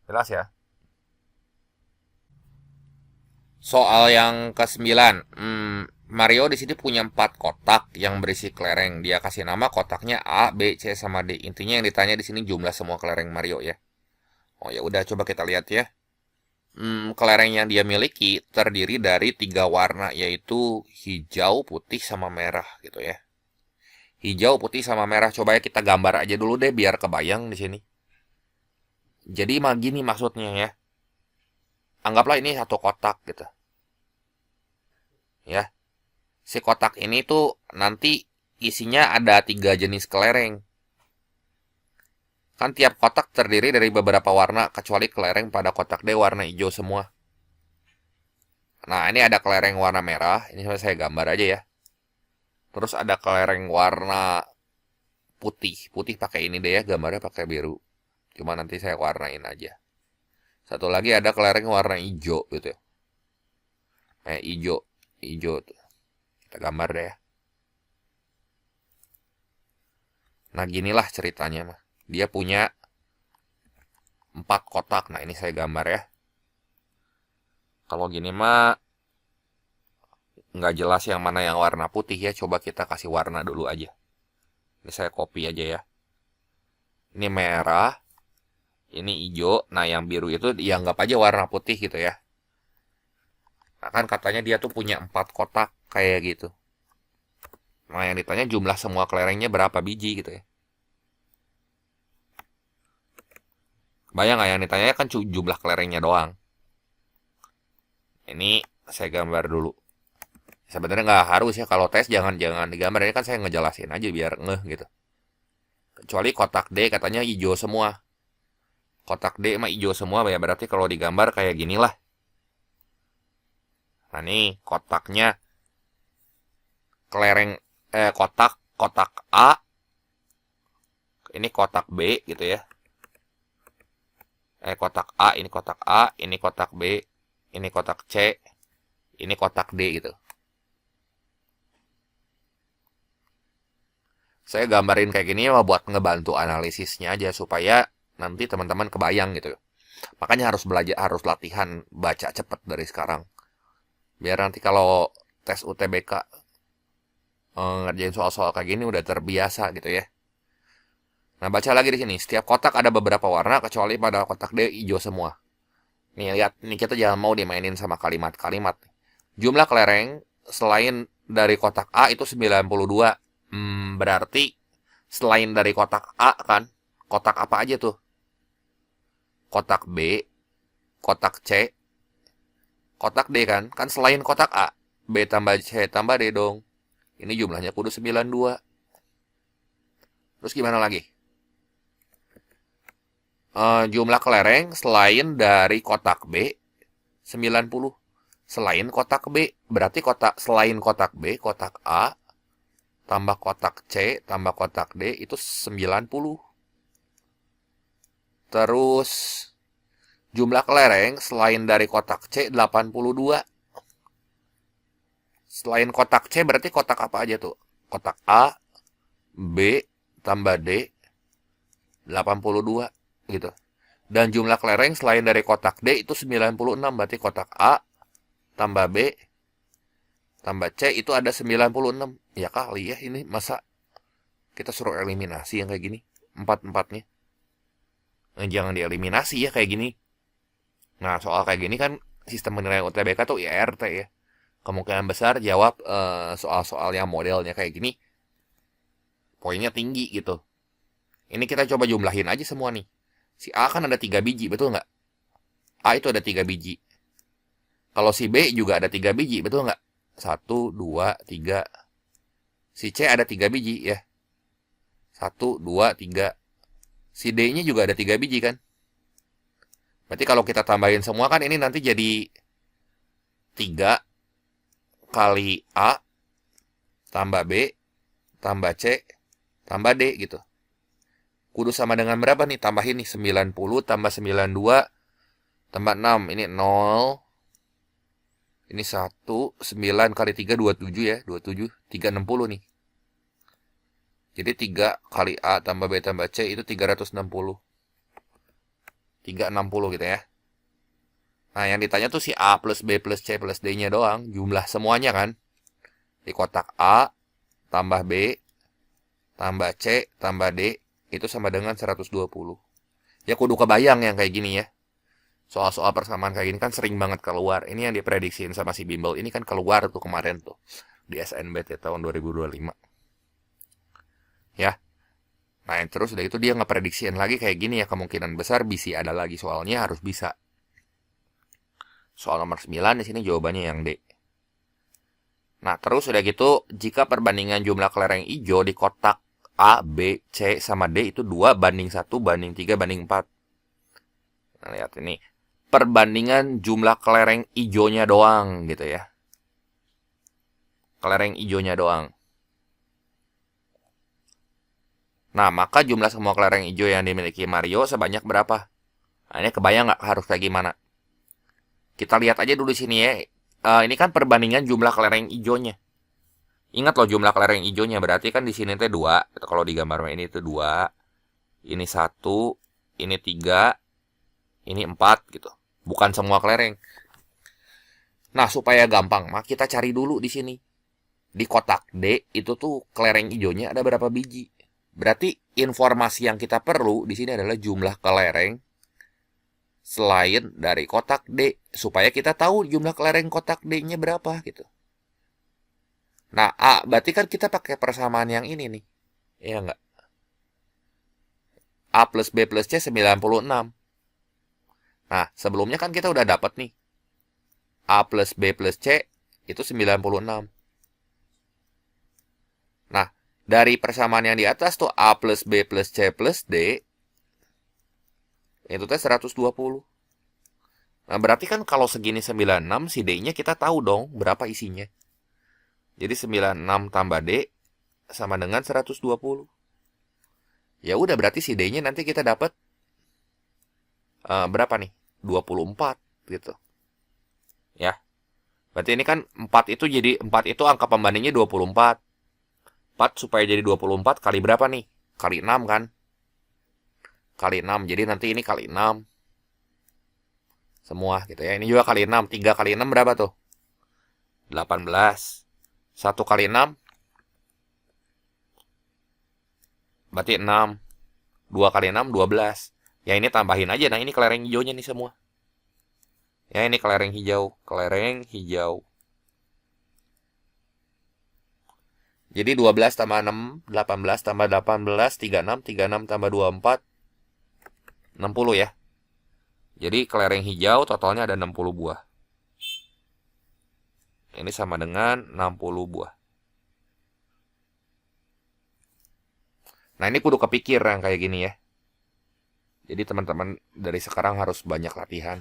Jelas ya? Soal yang ke-9. Mario di sini punya 4 kotak yang berisi kelereng. Dia kasih nama kotaknya A, B, C sama D. Intinya yang ditanya di sini jumlah semua kelereng Mario ya. Oh ya udah coba kita lihat ya. Kelereng yang dia miliki terdiri dari 3 warna yaitu hijau, putih sama merah gitu ya. Hijau, putih sama merah. Coba ya kita gambar aja dulu deh biar kebayang di sini. Jadi gini maksudnya ya. Anggaplah ini satu kotak gitu. Ya. Si kotak ini tuh nanti isinya ada 3 jenis kelereng. Kan tiap kotak terdiri dari beberapa warna, kecuali kelereng pada kotak D warna hijau semua. Nah, ini ada kelereng warna merah. Ini saya gambar aja ya. Terus ada kelereng warna putih. Putih pakai ini deh ya, gambarnya pakai biru. Cuma nanti saya warnain aja. Satu lagi ada kelereng warna hijau gitu ya. Hijau. Hijau tuh. Kita gambar deh ya. Nah, ginilah ceritanya mah. Dia punya 4 kotak. Nah, ini saya gambar ya. Kalau gini mah nggak jelas yang mana yang warna putih ya. Coba kita kasih warna dulu aja. Ini saya copy aja ya. Ini merah. Ini hijau. Nah, yang biru itu dianggap aja warna putih gitu ya. Nah, kan katanya dia tuh punya 4 kotak kayak gitu. Nah, yang ditanya jumlah semua kelerengnya berapa biji gitu ya. Bayang nggak yang ditanya kan jumlah kelerengnya doang. Ini saya gambar dulu. Sebenarnya nggak harus ya, kalau tes jangan digambar. Ini kan saya ngejelasin aja biar ngeh gitu. Kecuali kotak D katanya hijau semua. Kotak D mah hijau semua ya, berarti kalau digambar kayak gini lah. Nah, nih kotaknya kelereng kotak A. Ini kotak B gitu ya. Kotak A, ini kotak A, ini kotak B, ini kotak C, ini kotak D gitu. Saya gambarin kayak gini ya buat ngebantu analisisnya aja supaya nanti teman-teman kebayang gitu. Makanya harus belajar, harus latihan baca cepet dari sekarang. Biar nanti kalau tes UTBK ngerjain soal-soal kayak gini udah terbiasa gitu ya. Nah, baca lagi di sini. Setiap kotak ada beberapa warna kecuali pada kotak D hijau semua. Nih lihat, nih kita jangan mau dimainin sama kalimat-kalimat. Jumlah kelereng selain dari kotak A itu 92. Berarti selain dari kotak A kan, kotak apa aja tuh? Kotak B, kotak C, kotak D kan? Kan selain kotak A, B tambah C tambah D dong. Ini jumlahnya kudu 92. Terus gimana lagi? Jumlah kelereng selain dari kotak B 90. Selain kotak B, berarti selain kotak B, kotak A tambah kotak C tambah kotak D itu 90. Terus jumlah kelereng selain dari kotak C 82. Selain kotak C berarti kotak apa aja tuh? Kotak A, B tambah D 82 gitu. Dan jumlah kelereng selain dari kotak D itu 96, berarti kotak A tambah B tambah C itu ada 96. Ya kali ya, ini masa kita suruh eliminasi yang kayak gini, empat-empatnya. Nah, jangan dieliminasi ya kayak gini. Nah, soal kayak gini kan sistem penilaian UTBK tuh IRT ya. Kemungkinan besar jawab soal-soal yang modelnya kayak gini poinnya tinggi gitu. Ini kita coba jumlahin aja semua nih. Si A kan ada 3 biji, betul nggak? A itu ada 3 biji. Kalau si B juga ada 3 biji, betul nggak? 1, 2, 3. Si C ada 3 biji ya. 1, 2, 3. Si D-nya juga ada 3 biji kan? Berarti kalau kita tambahin semua kan ini nanti jadi 3 kali A tambah B tambah C tambah D gitu. Kudu sama dengan berapa nih? Tambahin nih 90 tambah 92 tambah 6. Ini 0. Ini 1. 9 kali 3 27 ya. 27. 360 nih. Jadi 3 kali A tambah B tambah C itu 360. 360 gitu ya. Nah, yang ditanya tuh si A plus B plus C plus D-nya doang. Jumlah semuanya kan. Di kotak A tambah B tambah C tambah D itu sama dengan 120. Ya kudu kebayang yang kayak gini ya. Soal-soal persamaan kayak gini kan sering banget keluar. Ini yang diprediksiin sama si Bimbel. Ini kan keluar tuh kemarin tuh. Di SNBT tahun 2025. Ya. Nah, terus udah itu dia ngeprediksiin lagi kayak gini ya, kemungkinan besar BC ada lagi, soalnya harus bisa. Soal nomor 9 di sini jawabannya yang D. Nah, terus udah gitu, jika perbandingan jumlah kelereng hijau di kotak A, B, C, sama D itu 2 banding 1 banding 3 banding 4. Nah, lihat ini. Perbandingan jumlah kelereng hijaunya doang gitu ya. Kelereng hijaunya doang. Nah, maka jumlah semua kelereng hijau yang dimiliki Mario sebanyak berapa? Nah, ini kebayang nggak harus kayak gimana? Kita lihat aja dulu sini ya. Ini kan perbandingan jumlah kelereng hijaunya. Ingat loh jumlah kelereng hijaunya, berarti kan di sini teh 2. Kalau di gambar ini itu 2, ini 1, ini 3, ini 4 gitu. Bukan semua kelereng. Nah, supaya gampang, maka kita cari dulu di sini. Di kotak D itu tuh kelereng hijaunya ada berapa biji? Berarti informasi yang kita perlu di sini adalah jumlah kelereng selain dari kotak D, supaya kita tahu jumlah kelereng kotak D-nya berapa gitu. Nah, A berarti kan kita pakai persamaan yang ini nih. Iya enggak? A plus B plus C 96. Nah, sebelumnya kan kita udah dapat nih. A plus B plus C itu 96. Nah, dari persamaan yang di atas tuh A plus B plus C plus D, itu teh 120. Nah, berarti kan kalau segini 96, si D-nya kita tahu dong berapa isinya. Jadi 96 tambah D sama dengan 120. Ya udah, berarti si D-nya nanti kita dapat berapa nih? 24 gitu. Ya. Berarti ini kan 4 itu jadi 4 itu angka pembandingnya 24. 4 supaya jadi 24 kali berapa nih? Kali 6 kan? Kali 6. Jadi nanti ini kali 6. Semua gitu ya. Ini juga kali 6. 3 kali 6 berapa tuh? 18. 1 kali 6 berarti 6. 2 kali 6 12. Ya ini tambahin aja. Nah, ini kelereng hijaunya nih semua. Ya ini kelereng hijau. Kelereng hijau. Jadi 12 tambah 6, 18 tambah 18, 36, 36 tambah 24, 60 ya. Jadi kelereng hijau totalnya ada 60 buah. Ini sama dengan 60 buah. Nah, ini kudu kepikir yang kayak gini ya. Jadi teman-teman dari sekarang harus banyak latihan.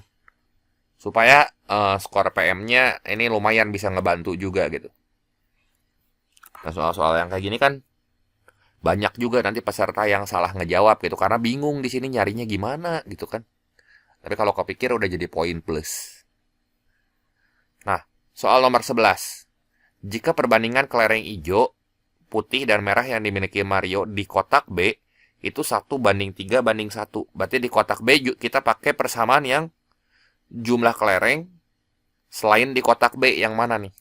Supaya skor PM-nya ini lumayan bisa ngebantu juga gitu. Nah, soal-soal yang kayak gini kan banyak juga nanti peserta yang salah ngejawab gitu. Karena bingung di sini nyarinya gimana gitu kan. Tapi kalau kepikir udah jadi poin plus. Nah, soal nomor 11. Jika perbandingan kelereng hijau, putih, dan merah yang dimiliki Mario di kotak B, itu 1 banding 3 banding 1. Berarti di kotak B kita pakai persamaan yang jumlah kelereng selain di kotak B yang mana nih?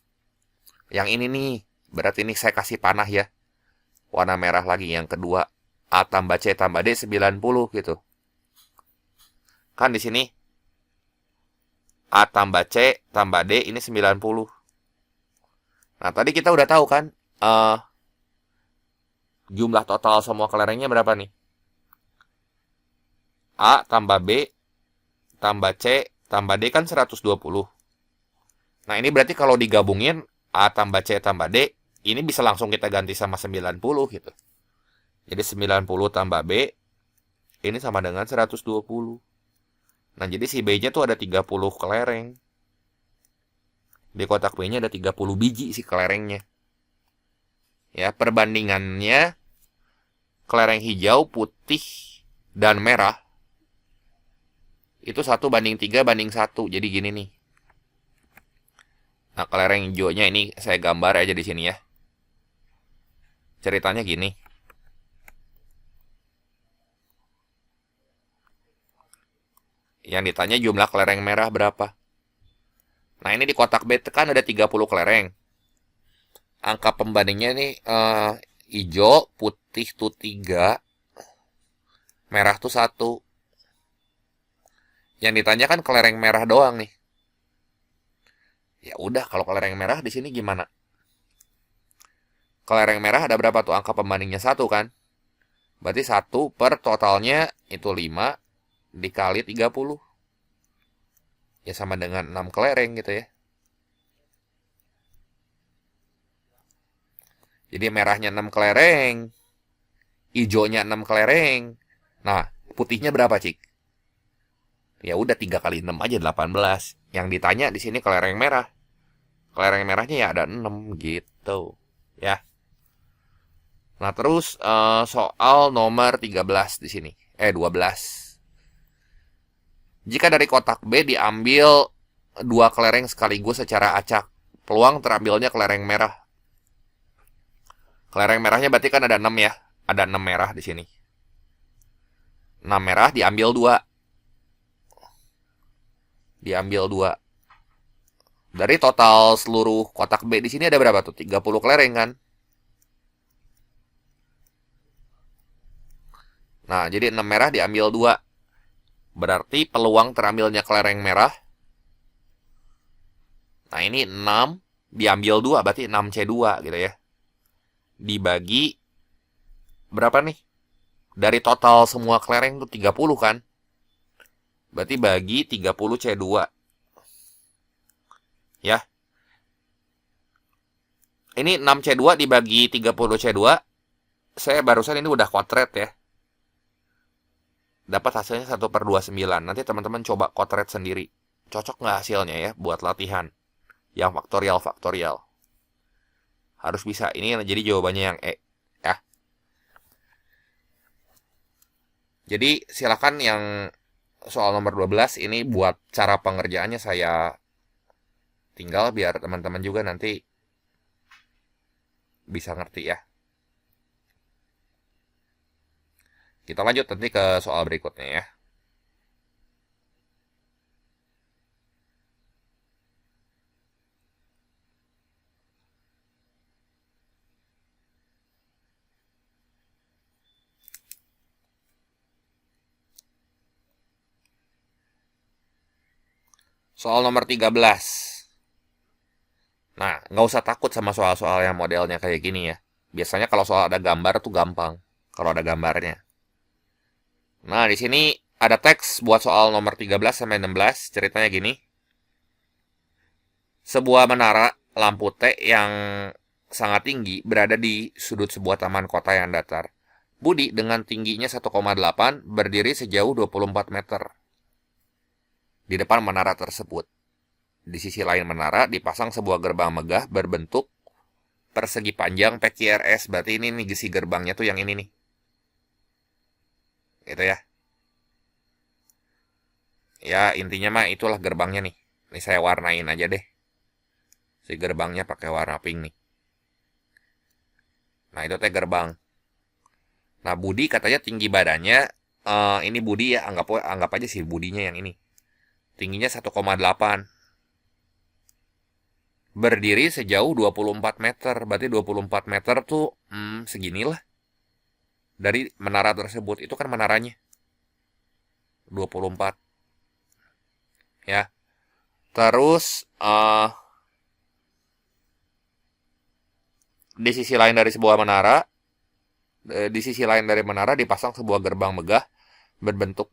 Yang ini nih. Berarti ini saya kasih panah ya. Warna merah lagi yang kedua. A tambah C tambah D 90 gitu. Kan di sini A tambah C tambah D ini 90. Nah, tadi kita udah tahu kan jumlah total semua kelerengnya berapa nih? A tambah B tambah C tambah D kan 120. Nah, ini berarti kalau digabungin A tambah C tambah D, ini bisa langsung kita ganti sama 90 gitu. Jadi 90 tambah B, ini sama dengan 120. Nah, jadi si B-nya tuh ada 30 kelereng. Di kotak B-nya ada 30 biji si kelerengnya. Ya, perbandingannya kelereng hijau, putih, dan merah itu 1 banding 3 banding 1. Jadi gini nih. Nah, kelereng hijaunya ini saya gambar aja di sini ya. Ceritanya gini. Yang ditanya jumlah kelereng merah berapa. Nah, ini di kotak B kan ada 30 kelereng. Angka pembandingnya ini hijau, putih tuh 3, merah tuh 1. Yang ditanya kan kelereng merah doang nih. Ya udah, kalau kelereng merah di sini gimana? Kelereng merah ada berapa tuh? Angka pembandingnya 1 kan? Berarti 1 per totalnya itu 5 dikali 30. Ya sama dengan 6 kelereng gitu ya. Jadi merahnya 6 kelereng, hijaunya 6 kelereng. Nah, putihnya berapa, Cik? Ya udah 3 kali 6 aja 18. Yang ditanya di sini kelereng merah. Kelereng merahnya ya ada 6 gitu. Ya. Nah, terus soal nomor 13 di sini. 12. Jika dari kotak B diambil 2 kelereng sekaligus secara acak, peluang terambilnya kelereng merah. Kelereng merahnya berarti kan ada 6 ya. Ada 6 merah di sini. 6 merah diambil 2. Diambil 2. Dari total seluruh kotak B di sini ada berapa tuh? 30 kelereng kan? Nah, jadi 6 merah diambil 2. Berarti peluang terambilnya kelereng merah. Nah, ini 6 diambil 2, berarti 6C2 gitu ya. Dibagi berapa nih? Dari total semua kelereng itu 30 kan? Berarti bagi 30C2. Ya. Ini 6C2 dibagi 30C2. Saya barusan ini udah kotret ya. Dapat hasilnya 1/29. Nanti teman-teman coba kotret sendiri. Cocok nggak hasilnya ya buat latihan. Yang faktorial. Harus bisa. Ini jadi jawabannya yang E. Ya. Jadi silakan yang soal nomor 12 ini buat cara pengerjaannya saya tinggal biar teman-teman juga nanti bisa ngerti ya. Kita lanjut nanti ke soal berikutnya ya. Soal nomor 13. Nah, nggak usah takut sama soal-soal yang modelnya kayak gini ya. Biasanya kalau soal ada gambar tuh gampang. Kalau ada gambarnya. Nah, di sini ada teks buat soal nomor 13 sampai 16. Ceritanya gini. Sebuah menara lampu T yang sangat tinggi berada di sudut sebuah taman kota yang datar. Budi dengan tingginya 1,8 berdiri sejauh 24 meter di depan menara tersebut. Di sisi lain menara dipasang sebuah gerbang megah berbentuk persegi panjang PQRS. Berarti ini nih si gerbangnya tuh yang ini nih. Gitu ya. Ya intinya mah itulah gerbangnya nih. Ini saya warnain aja deh. Si gerbangnya pakai warna pink nih. Nah itu teh gerbang. Nah Budi katanya tinggi badannya. Ini Budi ya, anggap aja sih Budinya yang ini. Tingginya 1,8. Berdiri sejauh 24 meter. Berarti 24 meter tuh seginilah. Dari menara tersebut. Itu kan menaranya. 24. Ya. Terus di sisi lain dari sebuah menara, di sisi lain dari menara dipasang sebuah gerbang megah berbentuk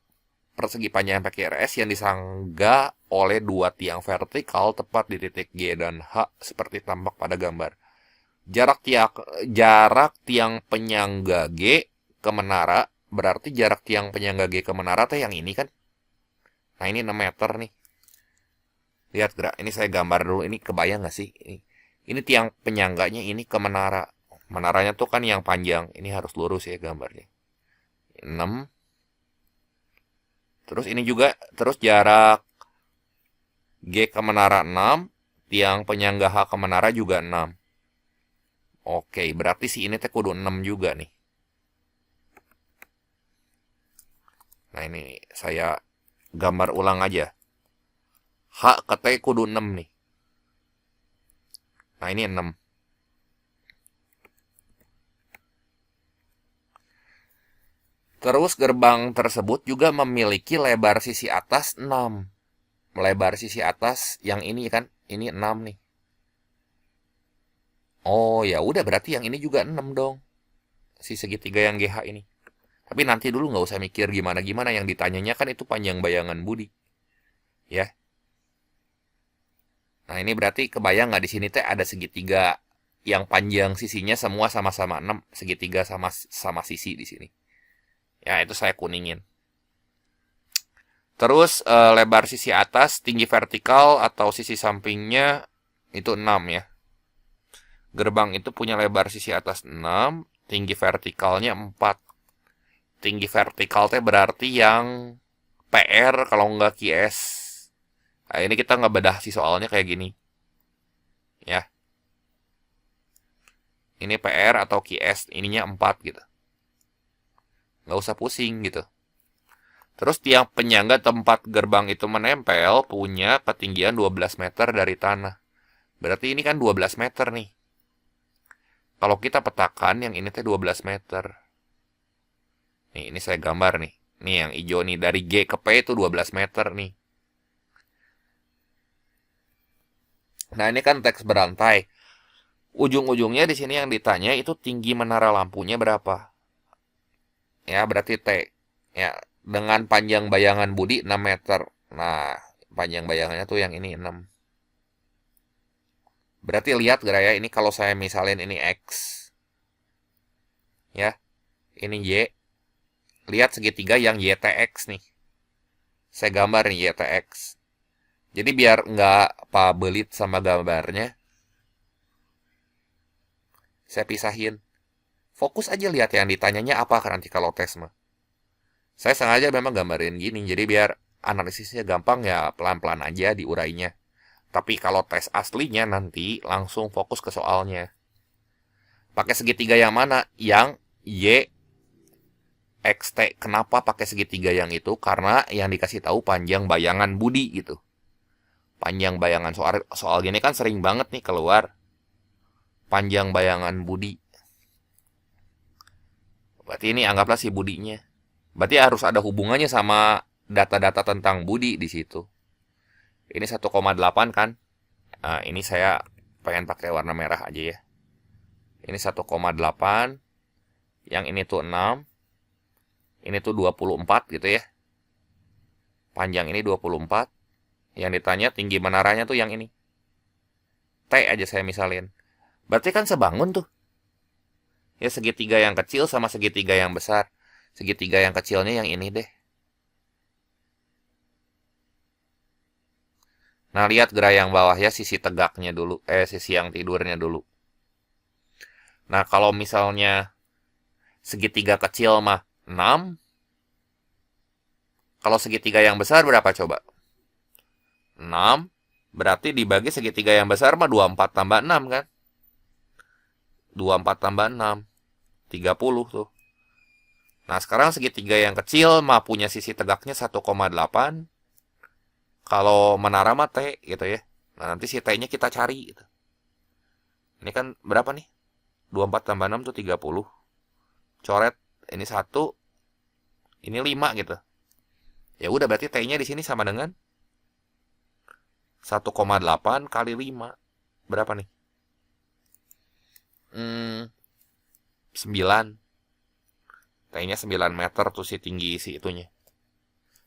persegi panjang PQRS yang disangga oleh 2 tiang vertikal tepat di titik G dan H seperti tampak pada gambar. Jarak tiang penyangga G ke menara berarti jarak tiang penyangga G ke menara teh yang ini kan. Nah ini 6 meter nih. Lihat gerak, ini saya gambar dulu, ini kebayang gak sih? Ini tiang penyangganya ini ke menara. Menaranya tuh kan yang panjang, ini harus lurus ya gambarnya. 6. Terus ini juga, terus jarak G ke menara 6, tiang penyangga H ke menara juga 6. Oke, berarti si ini teh kudu 6 juga nih. Nah ini saya gambar ulang aja. H ke T kudu 6 nih. Nah ini 6. Terus gerbang tersebut juga memiliki lebar sisi atas 6. Lebar sisi atas yang ini kan, ini 6 nih. Oh ya udah berarti yang ini juga 6 dong. Si segitiga yang GH ini. Tapi nanti dulu nggak usah mikir gimana-gimana, yang ditanyanya kan itu panjang bayangan budi. Ya. Nah, ini berarti kebayang nggak di sini teh ada segitiga yang panjang sisinya semua sama-sama 6, segitiga sama sama sisi di sini. Ya, itu saya kuningin. Terus lebar sisi atas, tinggi vertikal atau sisi sampingnya itu 6 ya. Gerbang itu punya lebar sisi atas 6, tinggi vertikalnya 4. Tinggi vertikal teh berarti yang PR kalau nggak QS. Nah, ini kita ngebedah si soalnya kayak gini. Ya. Ini PR atau QS, ininya 4 gitu. Nggak usah pusing gitu. Terus tiang penyangga tempat gerbang itu menempel punya ketinggian 12 meter dari tanah. Berarti ini kan 12 meter nih. Kalau kita petakan yang ini teh 12 meter. Nih, ini saya gambar nih. Nih yang hijau nih, dari G ke P itu 12 meter nih. Nah, ini kan teks berantai. Ujung-ujungnya di sini yang ditanya itu tinggi menara lampunya berapa? Ya, berarti T. Ya, dengan panjang bayangan budi 6 meter. Nah, panjang bayangannya tuh yang ini 6. Berarti lihat gak ya, ini kalau saya misalin ini X. Ya, ini Y. Lihat segitiga yang YTX nih. Saya gambar nih YTX. Jadi biar nggak belit sama gambarnya, saya pisahin. Fokus aja lihat yang ditanyanya apa nanti kalau tes mah. Saya sengaja memang gambarin gini, jadi biar analisisnya gampang ya, pelan-pelan aja diurainya. Tapi kalau tes aslinya nanti langsung fokus ke soalnya. Pakai segitiga yang mana? Yang Y XT. Kenapa pakai segitiga yang itu? Karena yang dikasih tahu panjang bayangan budi gitu. Panjang bayangan soal gini kan sering banget nih keluar. Panjang bayangan budi. Berarti ini anggaplah si budinya. Berarti harus ada hubungannya sama data-data tentang budi di situ. Ini 1,8 kan? Nah, ini saya pengen pakai warna merah aja ya. Ini 1,8. Yang ini tuh 6. Ini tuh 24 gitu ya. Panjang ini 24. Yang ditanya tinggi menaranya tuh yang ini. T aja saya misalin. Berarti kan sebangun tuh. Ya, segitiga yang kecil sama segitiga yang besar. Segitiga yang kecilnya yang ini deh. Nah, lihat gerai yang bawah ya, sisi tegaknya dulu. Sisi yang tidurnya dulu. Nah, kalau misalnya segitiga kecil mah 6. Kalau segitiga yang besar berapa coba? 6. Berarti dibagi segitiga yang besar mah 24 tambah 6 kan? 24 tambah 6. 30 tuh. Nah, sekarang segitiga yang kecil mah punya sisi tegaknya 1,8. Kalau menara mah T gitu ya. Nah, nanti si T-nya kita cari gitu. Ini kan berapa nih? 24 tambah 6 tuh 30. Coret, ini 1, ini 5 gitu. Ya udah, berarti T-nya di sini sama dengan 1,8 kali 5. Berapa nih? 9. T-nya 9 meter tuh si tinggi si itunya.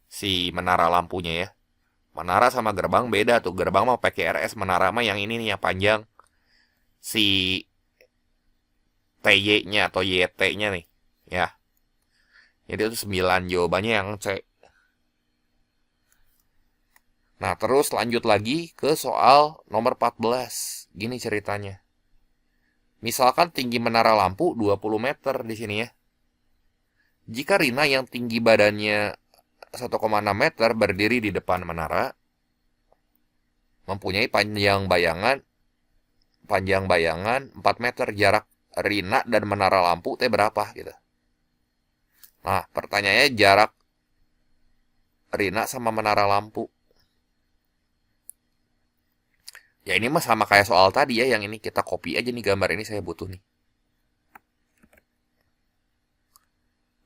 Si menara lampunya ya. Menara sama gerbang beda tuh. Gerbang mau pakai RS, menara mah yang ini nih yang panjang. Si TY-nya atau YT-nya nih. Ya. Jadi itu 9, jawabannya yang C. Nah, terus lanjut lagi ke soal nomor 14. Gini ceritanya. Misalkan tinggi menara lampu 20 meter di sini ya. Jika Rina yang tinggi badannya 1,6 meter berdiri di depan menara, mempunyai panjang bayangan 4 meter, jarak Rina dan menara lampu teh berapa gitu. Nah, pertanyaannya jarak Rina sama menara lampu. Ya, ini mah sama kayak soal tadi ya, yang ini kita copy aja nih, gambar ini saya butuh nih.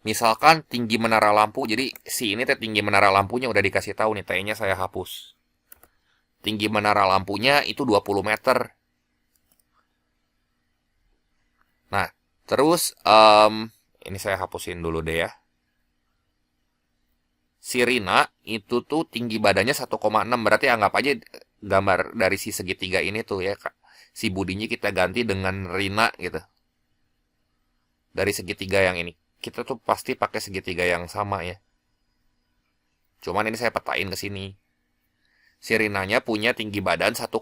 Misalkan tinggi menara lampu, jadi si ini teh tinggi menara lampunya udah dikasih tahu nih, T-nya saya hapus. Tinggi menara lampunya itu 20 meter. Nah, terus ini saya hapusin dulu deh ya. Si Rina itu tuh tinggi badannya 1,6. Berarti anggap aja gambar dari si segitiga ini tuh ya, Kak. Si Budinya kita ganti dengan Rina gitu. Dari segitiga yang ini. Kita tuh pasti pakai segitiga yang sama ya. Cuman ini saya petain ke sini. Si Rinanya punya tinggi badan 1,6.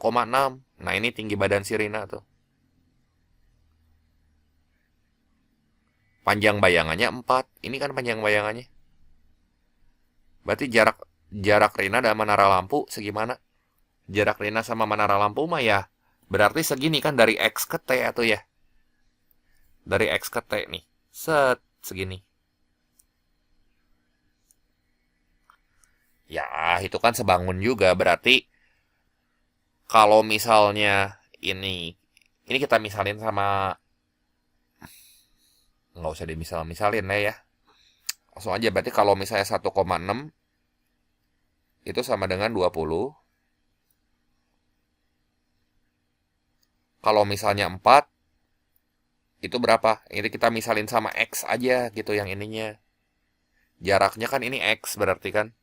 Nah, ini tinggi badan si Rina tuh. Panjang bayangannya 4. Ini kan panjang bayangannya. Berarti jarak jarak Rina dan menara lampu segimana? Jarak Rina sama menara lampu mah ya berarti segini kan dari X ke T atau ya. Dari X ke T nih. Set segini. Ya, itu kan sebangun juga berarti kalau misalnya ini kita misalin sama nggak usah dimisal-misalin lah ya. Langsung aja berarti kalau misalnya 1,6 itu sama dengan 20. Kalau misalnya 4 itu berapa? Ini kita misalin sama X aja gitu yang ininya. Jaraknya kan ini X berarti kan.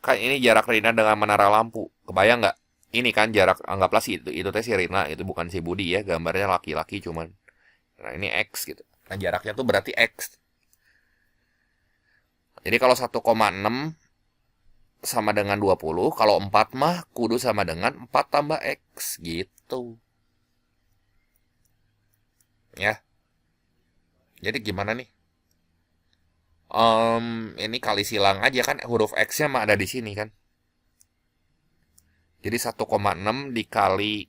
Kan ini jarak Rina dengan menara lampu. Kebayang nggak? Ini kan jarak, anggaplah sih itu teh si Rina, itu bukan si Budi ya, gambarnya laki-laki cuman. Nah, ini X gitu. Nah, jaraknya tuh berarti X. Jadi kalau 1,6 sama dengan 20, kalau 4 mah kudu sama dengan 4 tambah X gitu. Ya. Jadi gimana nih? Ini kali silang aja kan huruf X-nya mah ada di sini kan. Jadi 1,6 dikali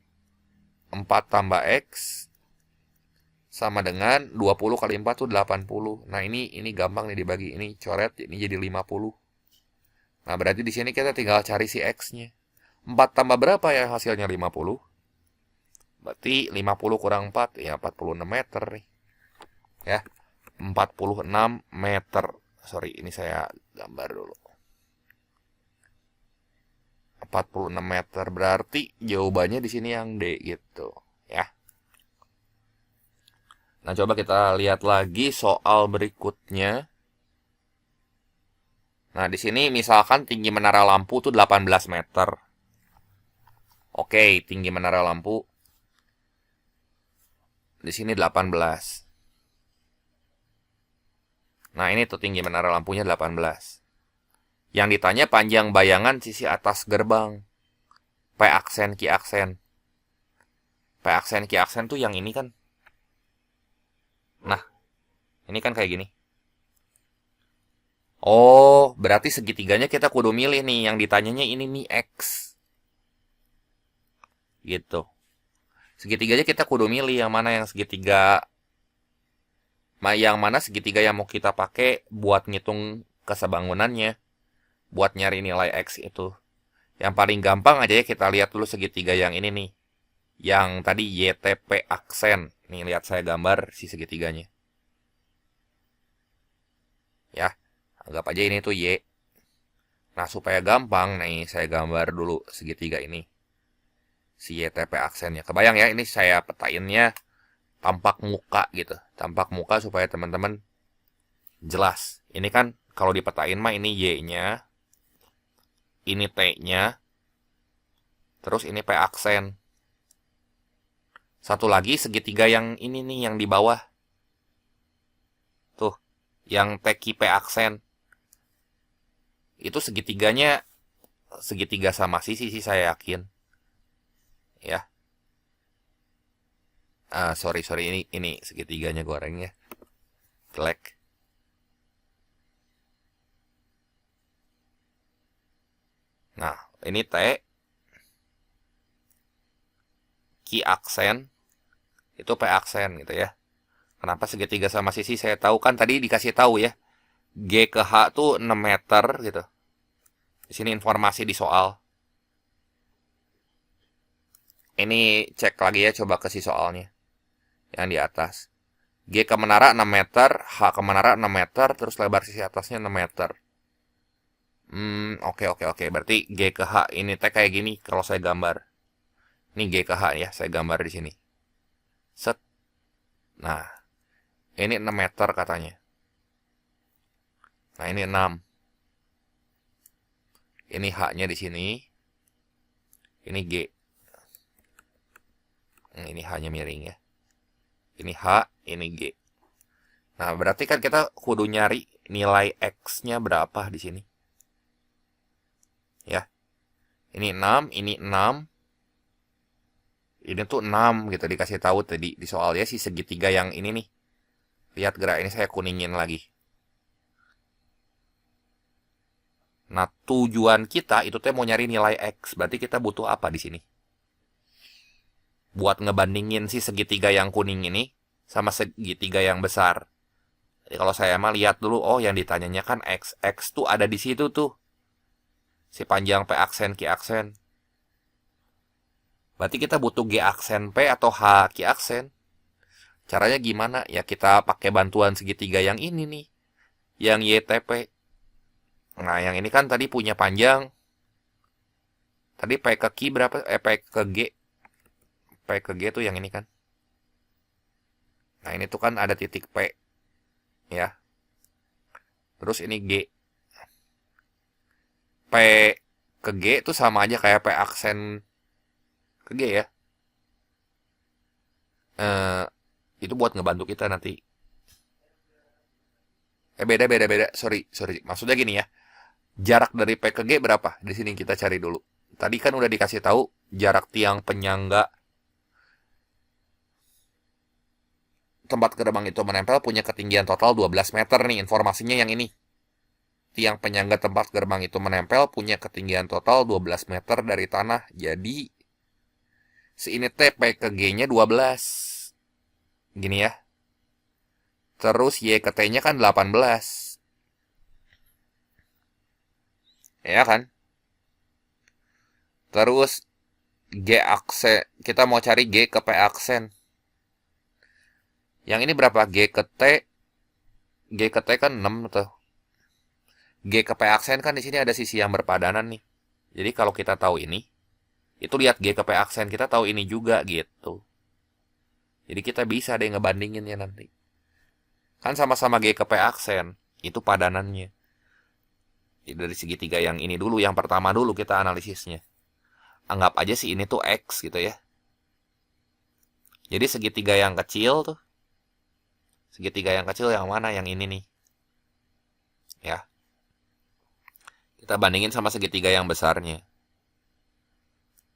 4 tambah X sama dengan 20 kali 4 tuh 80. Nah, ini gampang nih dibagi. Ini coret, ini jadi 50. Nah, berarti di sini kita tinggal cari si X-nya. 4 tambah berapa ya hasilnya 50? Berarti 50 kurang 4, ya 46 meter nih. Ya, 46 meter. Sorry, ini saya gambar dulu. 46 meter berarti jawabannya di sini yang D gitu, ya. Nah, coba kita lihat lagi soal berikutnya. Nah, di sini misalkan tinggi menara lampu tuh 18 meter. Oke, tinggi menara lampu di sini 18. Nah, ini tuh tinggi menara lampunya 18. Yang ditanya panjang bayangan sisi atas gerbang. P aksen, Q aksen. P aksen, Q aksen tuh yang ini kan. Nah, ini kan kayak gini. Oh, berarti segitiganya kita kudu milih nih. Yang ditanyanya ini nih X. Gitu. Segitiganya kita kudu milih yang mana yang segitiga. Yang mana segitiga yang mau kita pakai buat ngitung kesebangunannya. Buat nyari nilai X itu. Yang paling gampang aja ya kita lihat dulu segitiga yang ini nih. Yang tadi YTP aksen. Nih lihat saya gambar si segitiganya. Ya, anggap aja ini tuh Y. Nah, supaya gampang nih saya gambar dulu segitiga ini. Si YTP aksennya. Kebayang ya, ini saya petainnya tampak muka gitu. Tampak muka supaya teman-teman jelas. Ini kan kalau dipetain mah ini Y-nya. Ini T-nya. Terus ini P aksen. Satu lagi segitiga yang ini nih, yang di bawah. Tuh, yang TQP aksen. Itu segitiganya segitiga sama sisi sih saya yakin. Ya. Sorry, ini segitiganya gorengnya. Jelek. Nah, ini T. Q aksen. Itu P aksen gitu ya. Kenapa segitiga sama sisi saya tahu kan tadi dikasih tahu ya. G ke H tuh 6 meter gitu. Di sini informasi di soal. Ini cek lagi ya coba ke si soalnya. Yang di atas. G ke menara 6 meter, H ke menara 6 meter, terus lebar sisi atasnya 6 meter. Oke. Berarti G ke H ini teh kayak gini kalau saya gambar. Ini G ke H ya, saya gambar di sini. Set. Nah, ini 6 meter katanya. Nah, ini 6. Ini H-nya di sini. Ini G. Ini H-nya miring ya. Ini H, ini G. Nah, berarti kan kita kudu nyari nilai X-nya berapa di sini. Ya. Ini 6, ini 6. Ini tuh 6 gitu dikasih tahu tadi di soalnya si segitiga yang ini nih. Lihat gerak ini saya kuningin lagi. Nah, tujuan kita itu teh mau nyari nilai X. Berarti kita butuh apa di sini? Buat ngebandingin si segitiga yang kuning ini sama segitiga yang besar. Jadi kalau saya mah lihat dulu, oh yang ditanyanya kan X. X tuh ada di situ tuh. Si panjang P aksen, Q aksen. Berarti kita butuh G aksen P atau H Q aksen. Caranya gimana? Ya kita pakai bantuan segitiga yang ini nih. Yang YTP. Nah, yang ini kan tadi punya panjang. Tadi P ke Q berapa? P ke G. P ke G tuh yang ini kan. Nah, ini tuh kan ada titik P. Ya. Terus ini G. P ke G tuh sama aja kayak P aksen ke G ya. Itu buat ngebantu kita nanti. Beda. Sorry. Maksudnya gini ya. Jarak dari P ke G berapa? Di sini kita cari dulu. Tadi kan udah dikasih tahu jarak tiang penyangga tempat gerbang itu menempel punya ketinggian total 12 meter nih. Informasinya yang ini. Tiang penyangga tempat gerbang itu menempel punya ketinggian total 12 meter dari tanah. Jadi si ini T P ke G-nya 12. Gini ya. Terus Y ke T-nya kan 18. Ya kan? Terus G aksen, kita mau cari G ke P aksen. Yang ini berapa? G ke T. G ke T kan 6 tuh. G ke P aksen kan di sini ada sisi yang berpadanan nih. Jadi kalau kita tahu ini, itu lihat G ke P aksen, kita tahu ini juga gitu. Jadi kita bisa deh ngebandingin ya nanti. Kan sama-sama G ke P aksen, itu padanannya. Jadi dari segitiga yang ini dulu, yang pertama dulu kita analisisnya. Anggap aja sih ini tuh X gitu ya. Jadi segitiga yang kecil tuh. Segitiga yang kecil yang mana? Yang ini nih. Ya. Kita bandingin sama segitiga yang besarnya.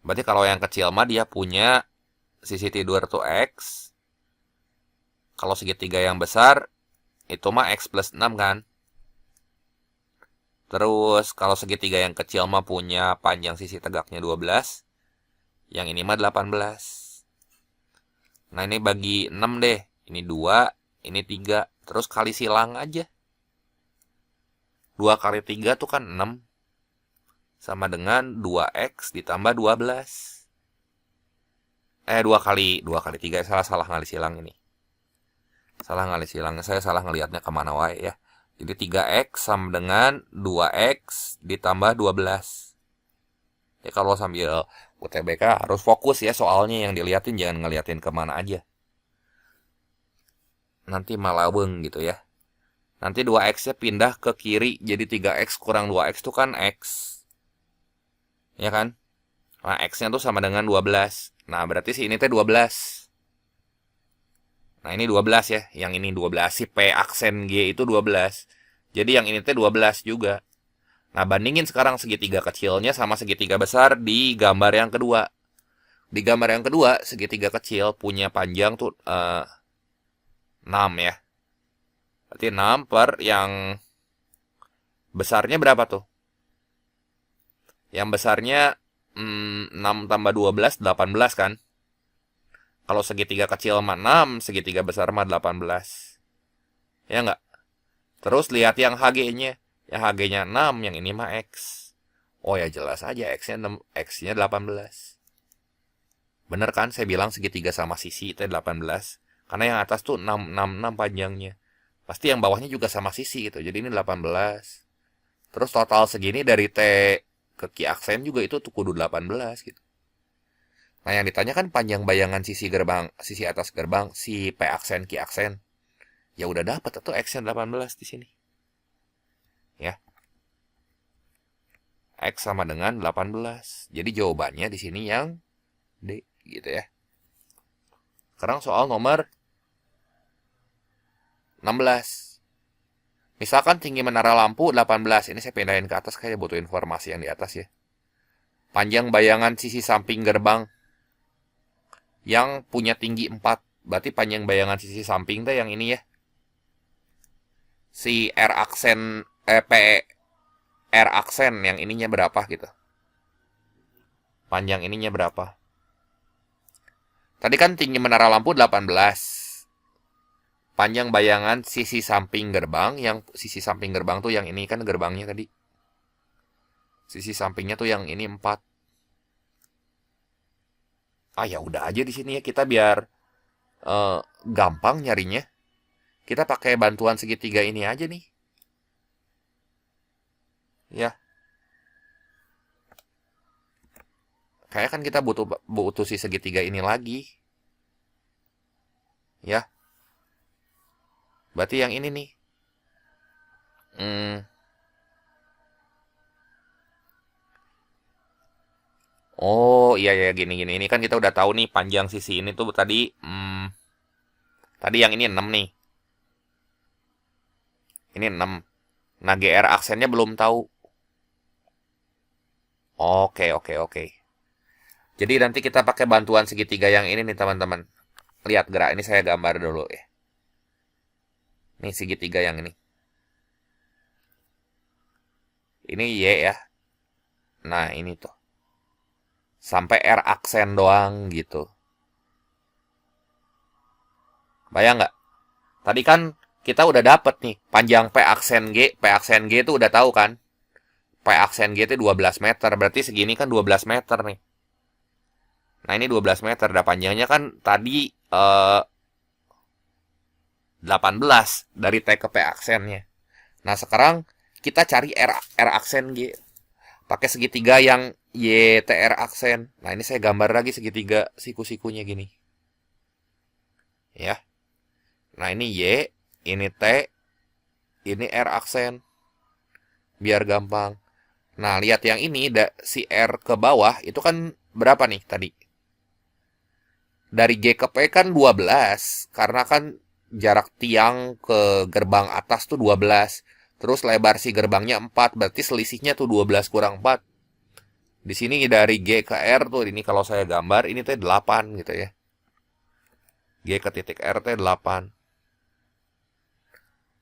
Berarti kalau yang kecil mah dia punya sisi tidur tuh X. Kalau segitiga yang besar, itu mah X plus 6 kan. Terus kalau segitiga yang kecil mah punya panjang sisi tegaknya 12. Yang ini mah 18. Nah ini bagi 6 deh. Ini 2, ini 3. Terus kali silang aja. 2 kali 3 tuh kan 6. Sama dengan 2X ditambah 12. 2 kali 3. Salah kali silang ini. Salah kali silang. Saya salah ngelihatnya kemana wae ya. Jadi 3X sama dengan 2X ditambah 12. Ya kalau sambil UTBK harus fokus ya soalnya yang diliatin, jangan ngeliatin kemana aja. Nanti malaweng gitu ya. Nanti 2X-nya pindah ke kiri, jadi 3X kurang 2X itu kan X. Ya kan? Nah, X-nya tuh sama dengan 12. Nah, berarti si ini teh 12. Nah, ini 12 ya. Yang ini 12. Si P aksen G itu 12. Jadi yang ini teh 12 juga. Nah, bandingin sekarang segitiga kecilnya sama segitiga besar di gambar yang kedua. Di gambar yang kedua, segitiga kecil punya panjang tuh 6 ya. Berarti 6 per yang besarnya berapa tuh? Yang besarnya 6 tambah 12, 18 kan? Kalau segitiga kecil mah 6, segitiga besar mah 18. Ya nggak? Terus lihat yang HG-nya. Yang HG-nya 6, yang ini mah X. Oh ya jelas aja X-nya 6, X-nya 18. Bener kan saya bilang segitiga sama sisi itu 18. Karena yang atas tuh 6, 6, 6 panjangnya. Pasti yang bawahnya juga sama sisi gitu. Jadi ini 18. Terus total segini dari T ke Q aksen juga itu tuh kudu 18 gitu. Nah yang ditanya kan panjang bayangan sisi gerbang, sisi atas gerbang, si P aksen, Q aksen. Ya udah dapat tuh X-nya 18 di sini. Ya. X sama dengan 18. Jadi jawabannya di sini yang D gitu ya. Sekarang soal nomor 16. Misalkan tinggi menara lampu 18. Ini saya pindahin ke atas, kayak butuh informasi yang di atas ya. Panjang bayangan sisi samping gerbang yang punya tinggi 4. Berarti panjang bayangan sisi samping tuh yang ini ya. Si R aksen P R aksen yang ininya berapa gitu. Panjang ininya berapa. Tadi kan tinggi menara lampu 18. Panjang bayangan sisi samping gerbang, yang sisi samping gerbang tuh yang ini kan gerbangnya tadi. Sisi sampingnya tuh yang ini 4. Ah ya udah aja di sini ya, kita biar gampang nyarinya. Kita pakai bantuan segitiga ini aja nih. Ya. Kayak kan kita butuh si segitiga ini lagi. Ya. Berarti yang ini nih. Oh iya ya, gini. Ini kan kita udah tahu nih panjang sisi ini tuh tadi. Tadi yang ini 6 nih. Ini 6. Nah, GR aksennya belum tahu. Oke. Jadi nanti kita pakai bantuan segitiga yang ini nih teman-teman. Lihat gerak ini saya gambar dulu ya. Ini segitiga yang ini. Ini Y ya. Nah, ini tuh. Sampai R aksen doang gitu. Bayang nggak? Tadi kan kita udah dapet nih panjang P aksen G. P aksen G itu udah tahu kan? P aksen G itu 12 meter. Berarti segini kan 12 meter nih. Nah, ini 12 meter. Nah, panjangnya kan tadi 18 dari T ke P aksennya. Nah, sekarang kita cari R aksen G. Pakai segitiga yang YTR aksen. Nah, ini saya gambar lagi segitiga siku-sikunya gini. Ya. Nah, ini Y, ini T, ini R aksen. Biar gampang. Nah, lihat yang ini, si R ke bawah, itu kan berapa nih tadi? Dari G ke P kan 12. Karena kan jarak tiang ke gerbang atas tuh 12. Terus lebar si gerbangnya 4. Berarti selisihnya tuh 12 kurang 4. Di sini dari G ke R tuh, ini kalau saya gambar, ini tuh 8 gitu ya. G ke titik R tuh 8.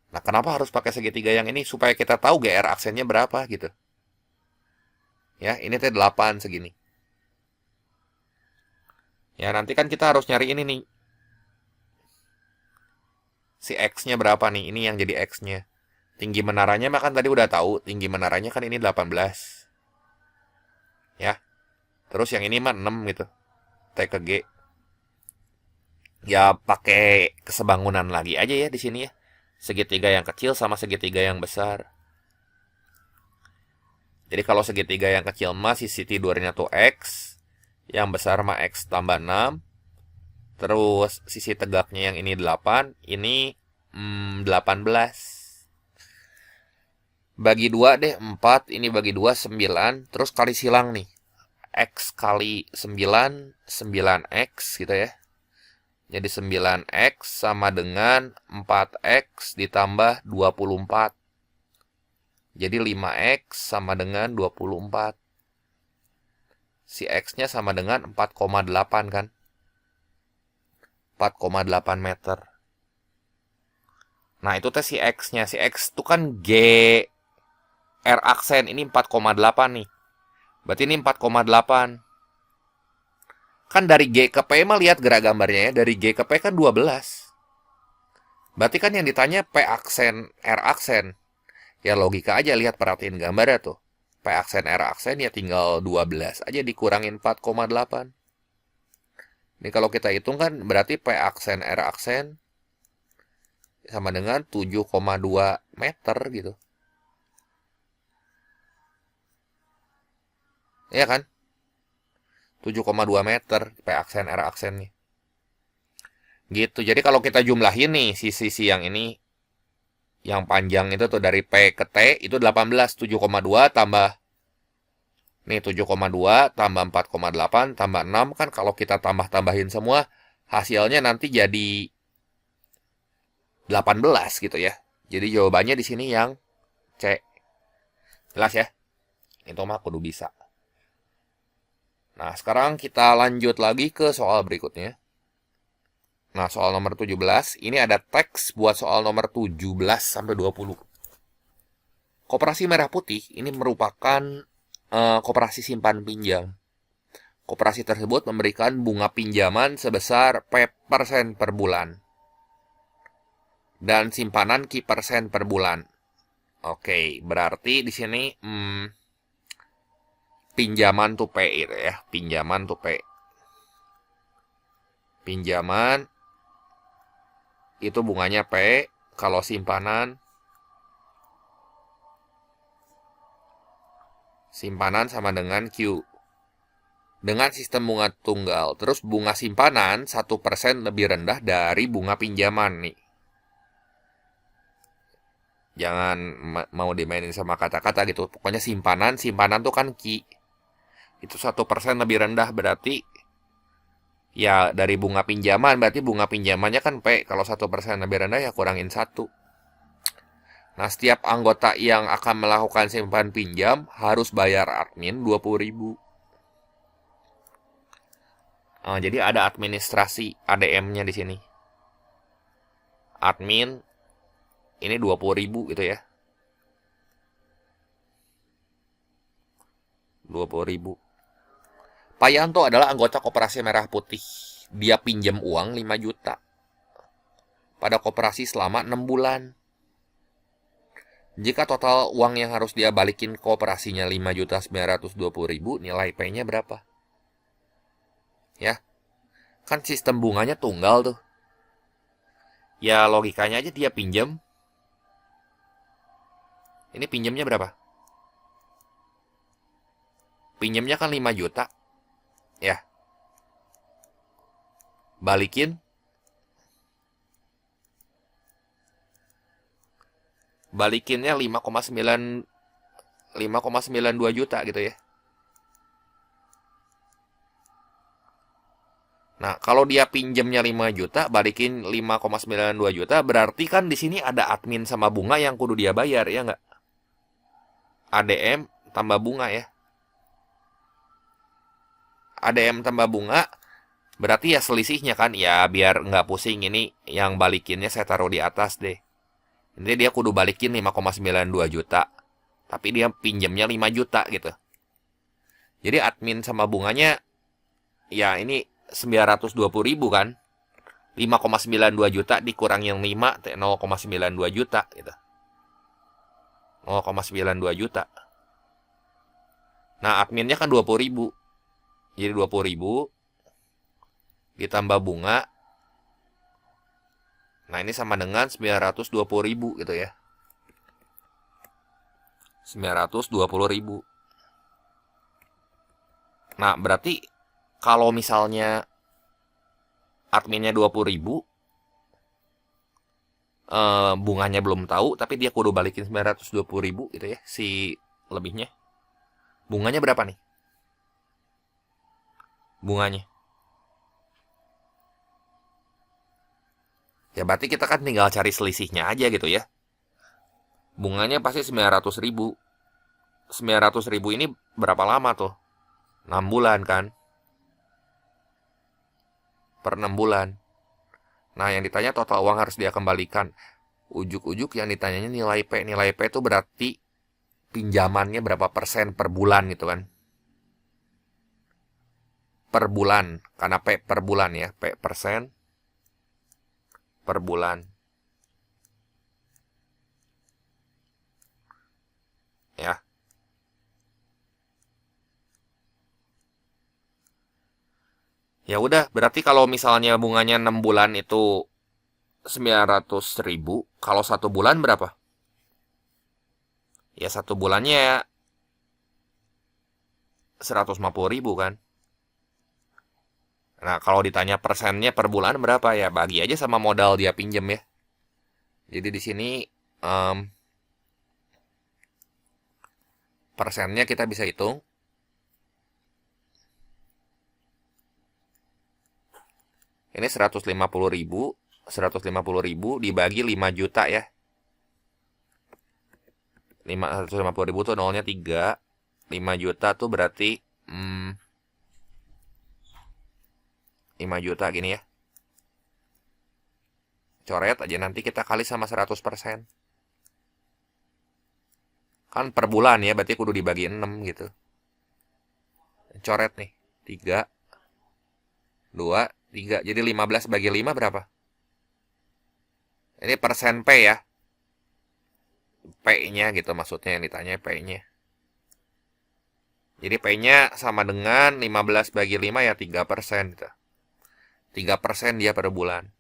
Nah, kenapa harus pakai segitiga yang ini? Supaya kita tahu GR aksennya berapa gitu. Ya, ini tuh 8 segini. Ya, nanti kan kita harus nyari ini nih. Si X-nya berapa nih? Ini yang jadi X-nya. Tinggi menaranya mah kan tadi udah tahu. Tinggi menaranya kan ini 18. Ya. Terus yang ini mah 6 gitu. T ke G. Ya, pakai kesebangunan lagi aja ya di sini ya. Segitiga yang kecil sama segitiga yang besar. Jadi kalau segitiga yang kecil mah sisi tidurnya tuh X. Yang besar mah X tambah 6. Terus sisi tegaknya yang ini 8. Ini 18. Bagi 2 deh 4. Ini bagi 2 9. Terus kali silang nih. X kali 9. 9X gitu ya. Jadi 9X sama dengan 4X ditambah 24. Jadi 5X sama dengan 24. Si X-nya sama dengan 4,8 kan. 4,8 meter. Nah, itu teh si X-nya. Si X itu kan G R aksen. Ini 4,8 nih. Berarti ini 4,8. Kan dari G ke P mah lihat gerak gambarnya ya. Dari G ke P kan 12. Berarti kan yang ditanya P aksen, R aksen. Ya logika aja, lihat perhatiin gambarnya tuh. P aksen, R aksen ya tinggal 12 aja dikurangin 4,8. Ini kalau kita hitung kan berarti P aksen, R aksen sama dengan 7,2 meter gitu. Iya kan? 7,2 meter P aksen, R aksennya. Gitu. Jadi kalau kita jumlahin nih sisi yang ini Yang panjang itu tuh dari P ke T itu 18, 7,2 tambah nih 7,2 tambah 4,8 tambah 6 kan kalau kita tambah-tambahin semua hasilnya nanti jadi 18 gitu ya. Jadi jawabannya di sini yang C. Jelas ya? Itu mah kudu bisa. Nah, sekarang kita lanjut lagi ke soal berikutnya. Nah, soal nomor 17, ini ada teks buat soal nomor 17 sampai 20. Koperasi Merah Putih ini merupakan koperasi simpan pinjam. Koperasi tersebut memberikan bunga pinjaman sebesar P% per bulan. Dan simpanan Q% per bulan. Oke, berarti di sini pinjaman tuh P itu ya, pinjaman tuh P. Pinjaman itu bunganya P, kalau simpanan sama dengan Q. Dengan sistem bunga tunggal, terus bunga simpanan 1% lebih rendah dari bunga pinjaman nih. Jangan mau dimainin sama kata-kata gitu. Pokoknya simpanan tuh kan Q. Itu 1% lebih rendah berarti ya dari bunga pinjaman, berarti bunga pinjamannya kan P. Kalau 1% lebih rendah ya kurangin 1. Nah, setiap anggota yang akan melakukan simpan pinjam harus bayar admin 20.000. Jadi ada administrasi ADM-nya di sini. Admin ini 20.000 gitu ya. 20.000. Pak Yanto adalah anggota Koperasi Merah Putih. Dia pinjam uang 5 juta pada koperasi selama 6 bulan. Jika total uang yang harus dia balikin ke koperasinya 5.920.000, nilai P-nya berapa? Ya, kan sistem bunganya tunggal tuh. Ya logikanya aja dia pinjam. Ini pinjamnya berapa? Pinjamnya kan 5 juta. Ya. Balikinnya 5,92 juta gitu ya. Nah, kalau dia pinjamnya 5 juta, balikin 5,92 juta, berarti kan di sini ada admin sama bunga yang kudu dia bayar, ya nggak? ADM tambah bunga ya. ADM tambah bunga, berarti ya selisihnya kan, ya biar nggak pusing ini, yang balikinnya saya taruh di atas deh. Jadi dia kudu balikin 5,92 juta, tapi dia pinjamnya 5 juta gitu. Jadi admin sama bunganya, ya ini 920.000 kan. 5,92 juta dikurang yang 5, 0,92 juta gitu. 0,92 juta. Nah, adminnya kan 20.000. Jadi 20.000 ditambah bunga. Nah, ini sama dengan 920.000 gitu ya. 920.000. Nah, berarti kalau misalnya adminnya 20.000, bunganya belum tahu, tapi dia kudu balikin 920.000 gitu ya, si lebihnya. Bunganya berapa nih? Bunganya. Ya berarti kita kan tinggal cari selisihnya aja gitu ya. Bunganya pasti 900.000. 900.000 ini berapa lama tuh? 6 bulan kan? Per 6 bulan. Nah, yang ditanya total uang harus dia kembalikan. Ujuk-ujuk yang ditanyanya nilai P. Nilai P itu berarti pinjamannya berapa persen per bulan gitu kan. Per bulan. Karena P per bulan ya. P persen per bulan. Ya. Ya udah, berarti kalau misalnya bunganya 6 bulan itu 900.000, kalau 1 bulan berapa? Ya 1 bulannya 150.000 kan. Nah, kalau ditanya persennya per bulan berapa ya bagi aja sama modal dia pinjem ya. Jadi di sini persennya kita bisa hitung. Ini 150.000 dibagi 5 juta ya. 150.000 tuh nolnya 3. 5 juta tuh berarti 5 juta gini ya. Coret aja, nanti kita kali sama 100%. Kan per bulan ya, berarti kudu dibagi 6 gitu. Coret nih, 3, 2, 3. Jadi 15 bagi 5 berapa? Ini persen P ya. P-nya gitu maksudnya, yang ditanya P-nya. Jadi P-nya sama dengan 15 bagi 5 ya 3% gitu. 3% dia per bulan.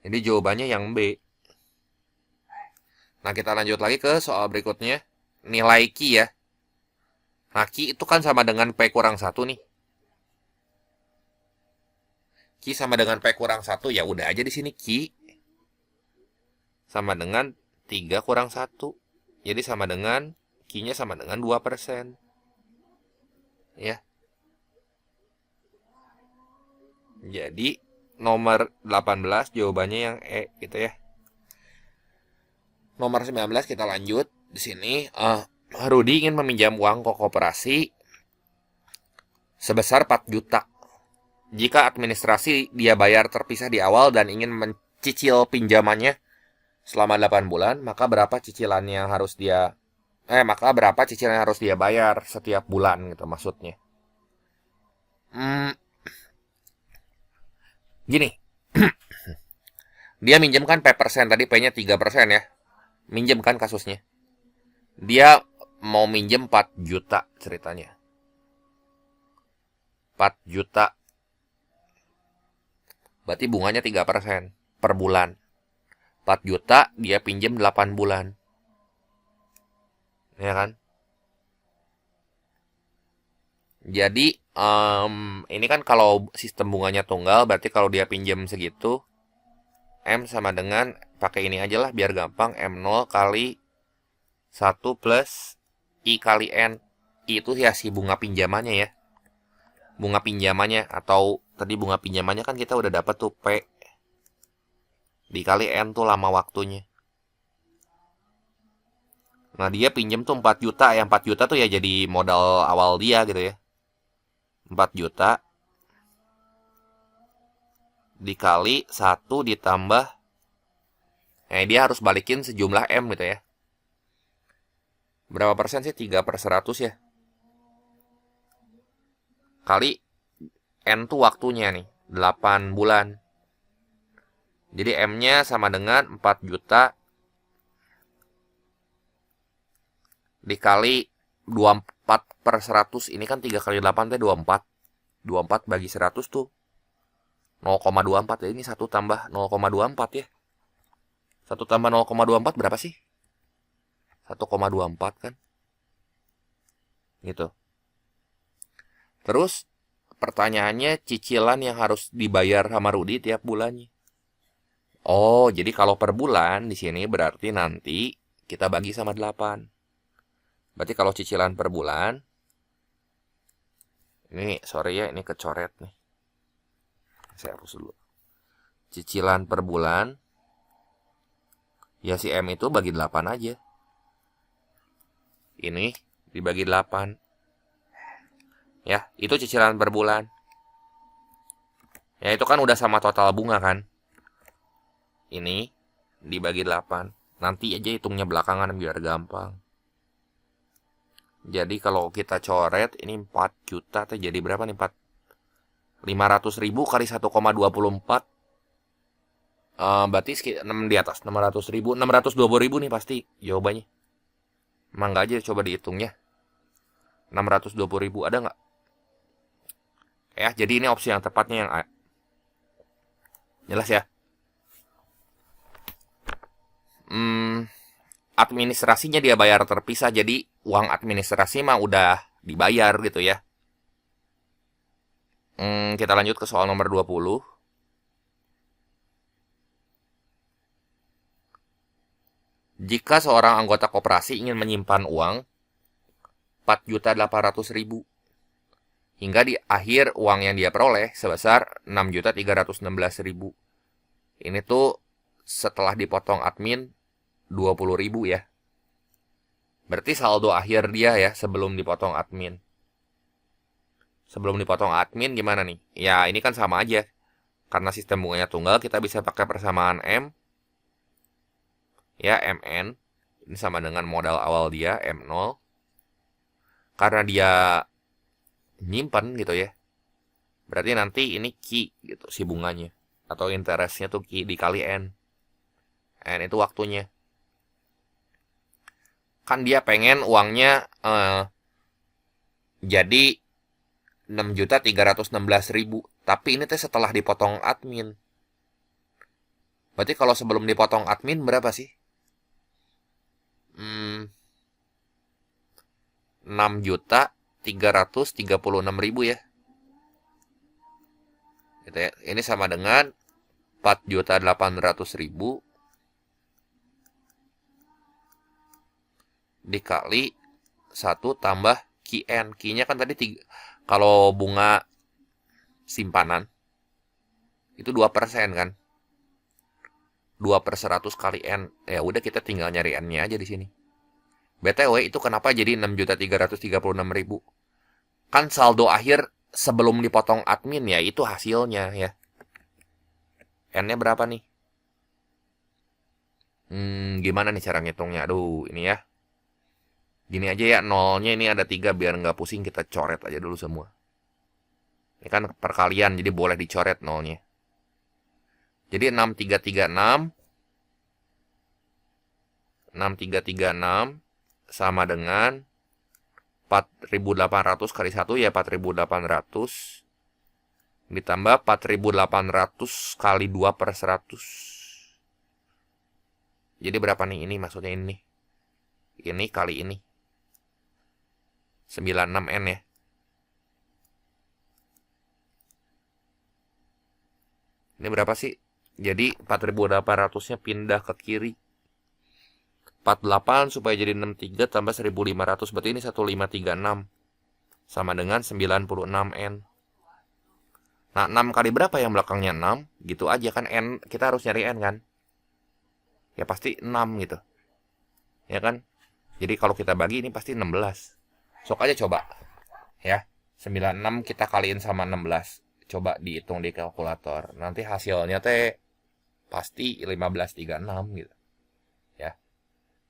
Jadi jawabannya yang B. Nah, kita lanjut lagi ke soal berikutnya. Nilai Q ya. Nah, Q itu kan sama dengan P kurang 1 nih. Q sama dengan P kurang 1, ya udah aja di sini Q sama dengan 3 kurang 1. Jadi sama dengan Q-nya sama dengan 2%. Ya. Jadi nomor 18 jawabannya yang E gitu ya. Nomor 19 kita lanjut. Di sini Rudi ingin meminjam uang ke koperasi sebesar 4 juta. Jika administrasi dia bayar terpisah di awal dan ingin mencicil pinjamannya selama 8 bulan, maka berapa cicilan yang harus dia bayar setiap bulan gitu maksudnya. Gini. Dia minjemkan P persen, tadi P-nya 3% ya. Minjem kan kasusnya. Dia mau minjem 4 juta ceritanya. 4 juta. Berarti bunganya 3% per bulan. 4 juta dia pinjem 8 bulan. Ya kan? Jadi ini kan kalau sistem bunganya tunggal, berarti kalau dia pinjem segitu, M sama dengan, pakai ini aja lah biar gampang, M0 kali 1 plus I kali N. I itu ya si bunga pinjamannya ya. Bunga pinjamannya, atau tadi bunga pinjamannya kan kita udah dapat tuh P. Dikali N tuh lama waktunya. Nah dia pinjem tuh 4 juta. Yang 4 juta tuh ya jadi modal awal dia gitu ya. 4 juta dikali 1 ditambah, dia harus balikin sejumlah M gitu ya. Berapa persen sih? 3/100 ya. Kali N tuh waktunya nih, 8 bulan. Jadi M-nya sama dengan 4 juta dikali 24/100. Ini kan 3 kali 8 teh 24. 24 bagi 100 tuh 0,24. Ini 1 tambah 0,24 ya. 1 tambah 0,24 berapa sih? 1,24 kan? Gitu. Terus pertanyaannya cicilan yang harus dibayar sama Rudi tiap bulannya. Oh, jadi kalau per bulan di sini berarti nanti kita bagi sama 8. Berarti kalau cicilan per bulan, ini sorry ya, ini kecoret nih. Saya hapus dulu. Cicilan per bulan, ya si M itu bagi 8 aja. Ini dibagi 8. Ya, itu cicilan per bulan. Ya, itu kan udah sama total bunga kan. Ini dibagi 8. Nanti aja hitungnya belakangan biar gampang. Jadi kalau kita coret, ini 4 juta, jadi berapa nih? 500.000 kali 1,24. Berarti 6 di atas, 600.000. 620.000 nih pasti jawabannya. Mangga aja coba dihitungnya. 620.000 ada nggak? Ya, jadi ini opsi yang tepatnya yang A. Jelas ya? Administrasinya dia bayar terpisah, jadi uang administrasi mah udah dibayar gitu ya. Kita lanjut ke soal nomor 20. Jika seorang anggota koperasi ingin menyimpan uang 4.800.000 hingga di akhir uang yang dia peroleh sebesar 6.316.000. Ini tuh setelah dipotong admin 20.000 ya. Berarti saldo akhir dia ya sebelum dipotong admin. Sebelum dipotong admin gimana nih? Ya ini kan sama aja. Karena sistem bunganya tunggal kita bisa pakai persamaan M. Ya MN. Ini sama dengan modal awal dia M0. Karena dia nyimpen gitu ya. Berarti nanti ini Q gitu si bunganya. Atau interestnya tuh Q dikali N. N itu waktunya. Kan dia pengen uangnya jadi 6.316.000. Tapi ini teh setelah dipotong admin. Berarti kalau sebelum dipotong admin berapa sih? 6.336.000 ya. Gitu ya. Ini sama dengan 4.800.000 dikali 1 tambah QN. Q-nya kan tadi 3. Kalau bunga simpanan itu 2% kan. 2/100 kali N. Ya udah kita tinggal nyari N-nya aja di sini. BTW itu kenapa jadi 6.336.000? Kan saldo akhir sebelum dipotong admin ya itu hasilnya ya. N-nya berapa nih? Gimana nih cara ngitungnya? Aduh, ini ya. Gini aja ya, nolnya ini ada 3 biar nggak pusing, kita coret aja dulu semua. Ini kan perkalian, jadi boleh dicoret nolnya. Jadi 6336 sama dengan 4.800 kali 1 ya 4.800 ditambah 4.800 kali 2/100. Jadi berapa nih? Ini maksudnya ini. Ini kali ini. 96N ya. Ini berapa sih? Jadi 4.800-nya pindah ke kiri. 48 supaya jadi 63 tambah 1.500. Berarti ini 1536. Sama dengan 96N. Nah, 6 kali berapa yang belakangnya 6? Gitu aja kan N. Kita harus nyari N kan? Ya pasti 6 gitu. Ya kan? Jadi kalau kita bagi ini pasti 16. Sok aja coba. Ya. 96 kita kaliin sama 16. Coba dihitung di kalkulator. Nanti hasilnya teh pasti 1536 gitu. Ya.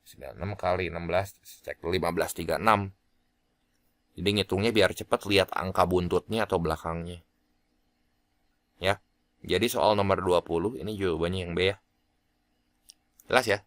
96 kali 16 cek 1536. Jadi ngitungnya biar cepat lihat angka buntutnya atau belakangnya. Ya. Jadi soal nomor 20 ini jawabannya yang B ya. Jelas ya?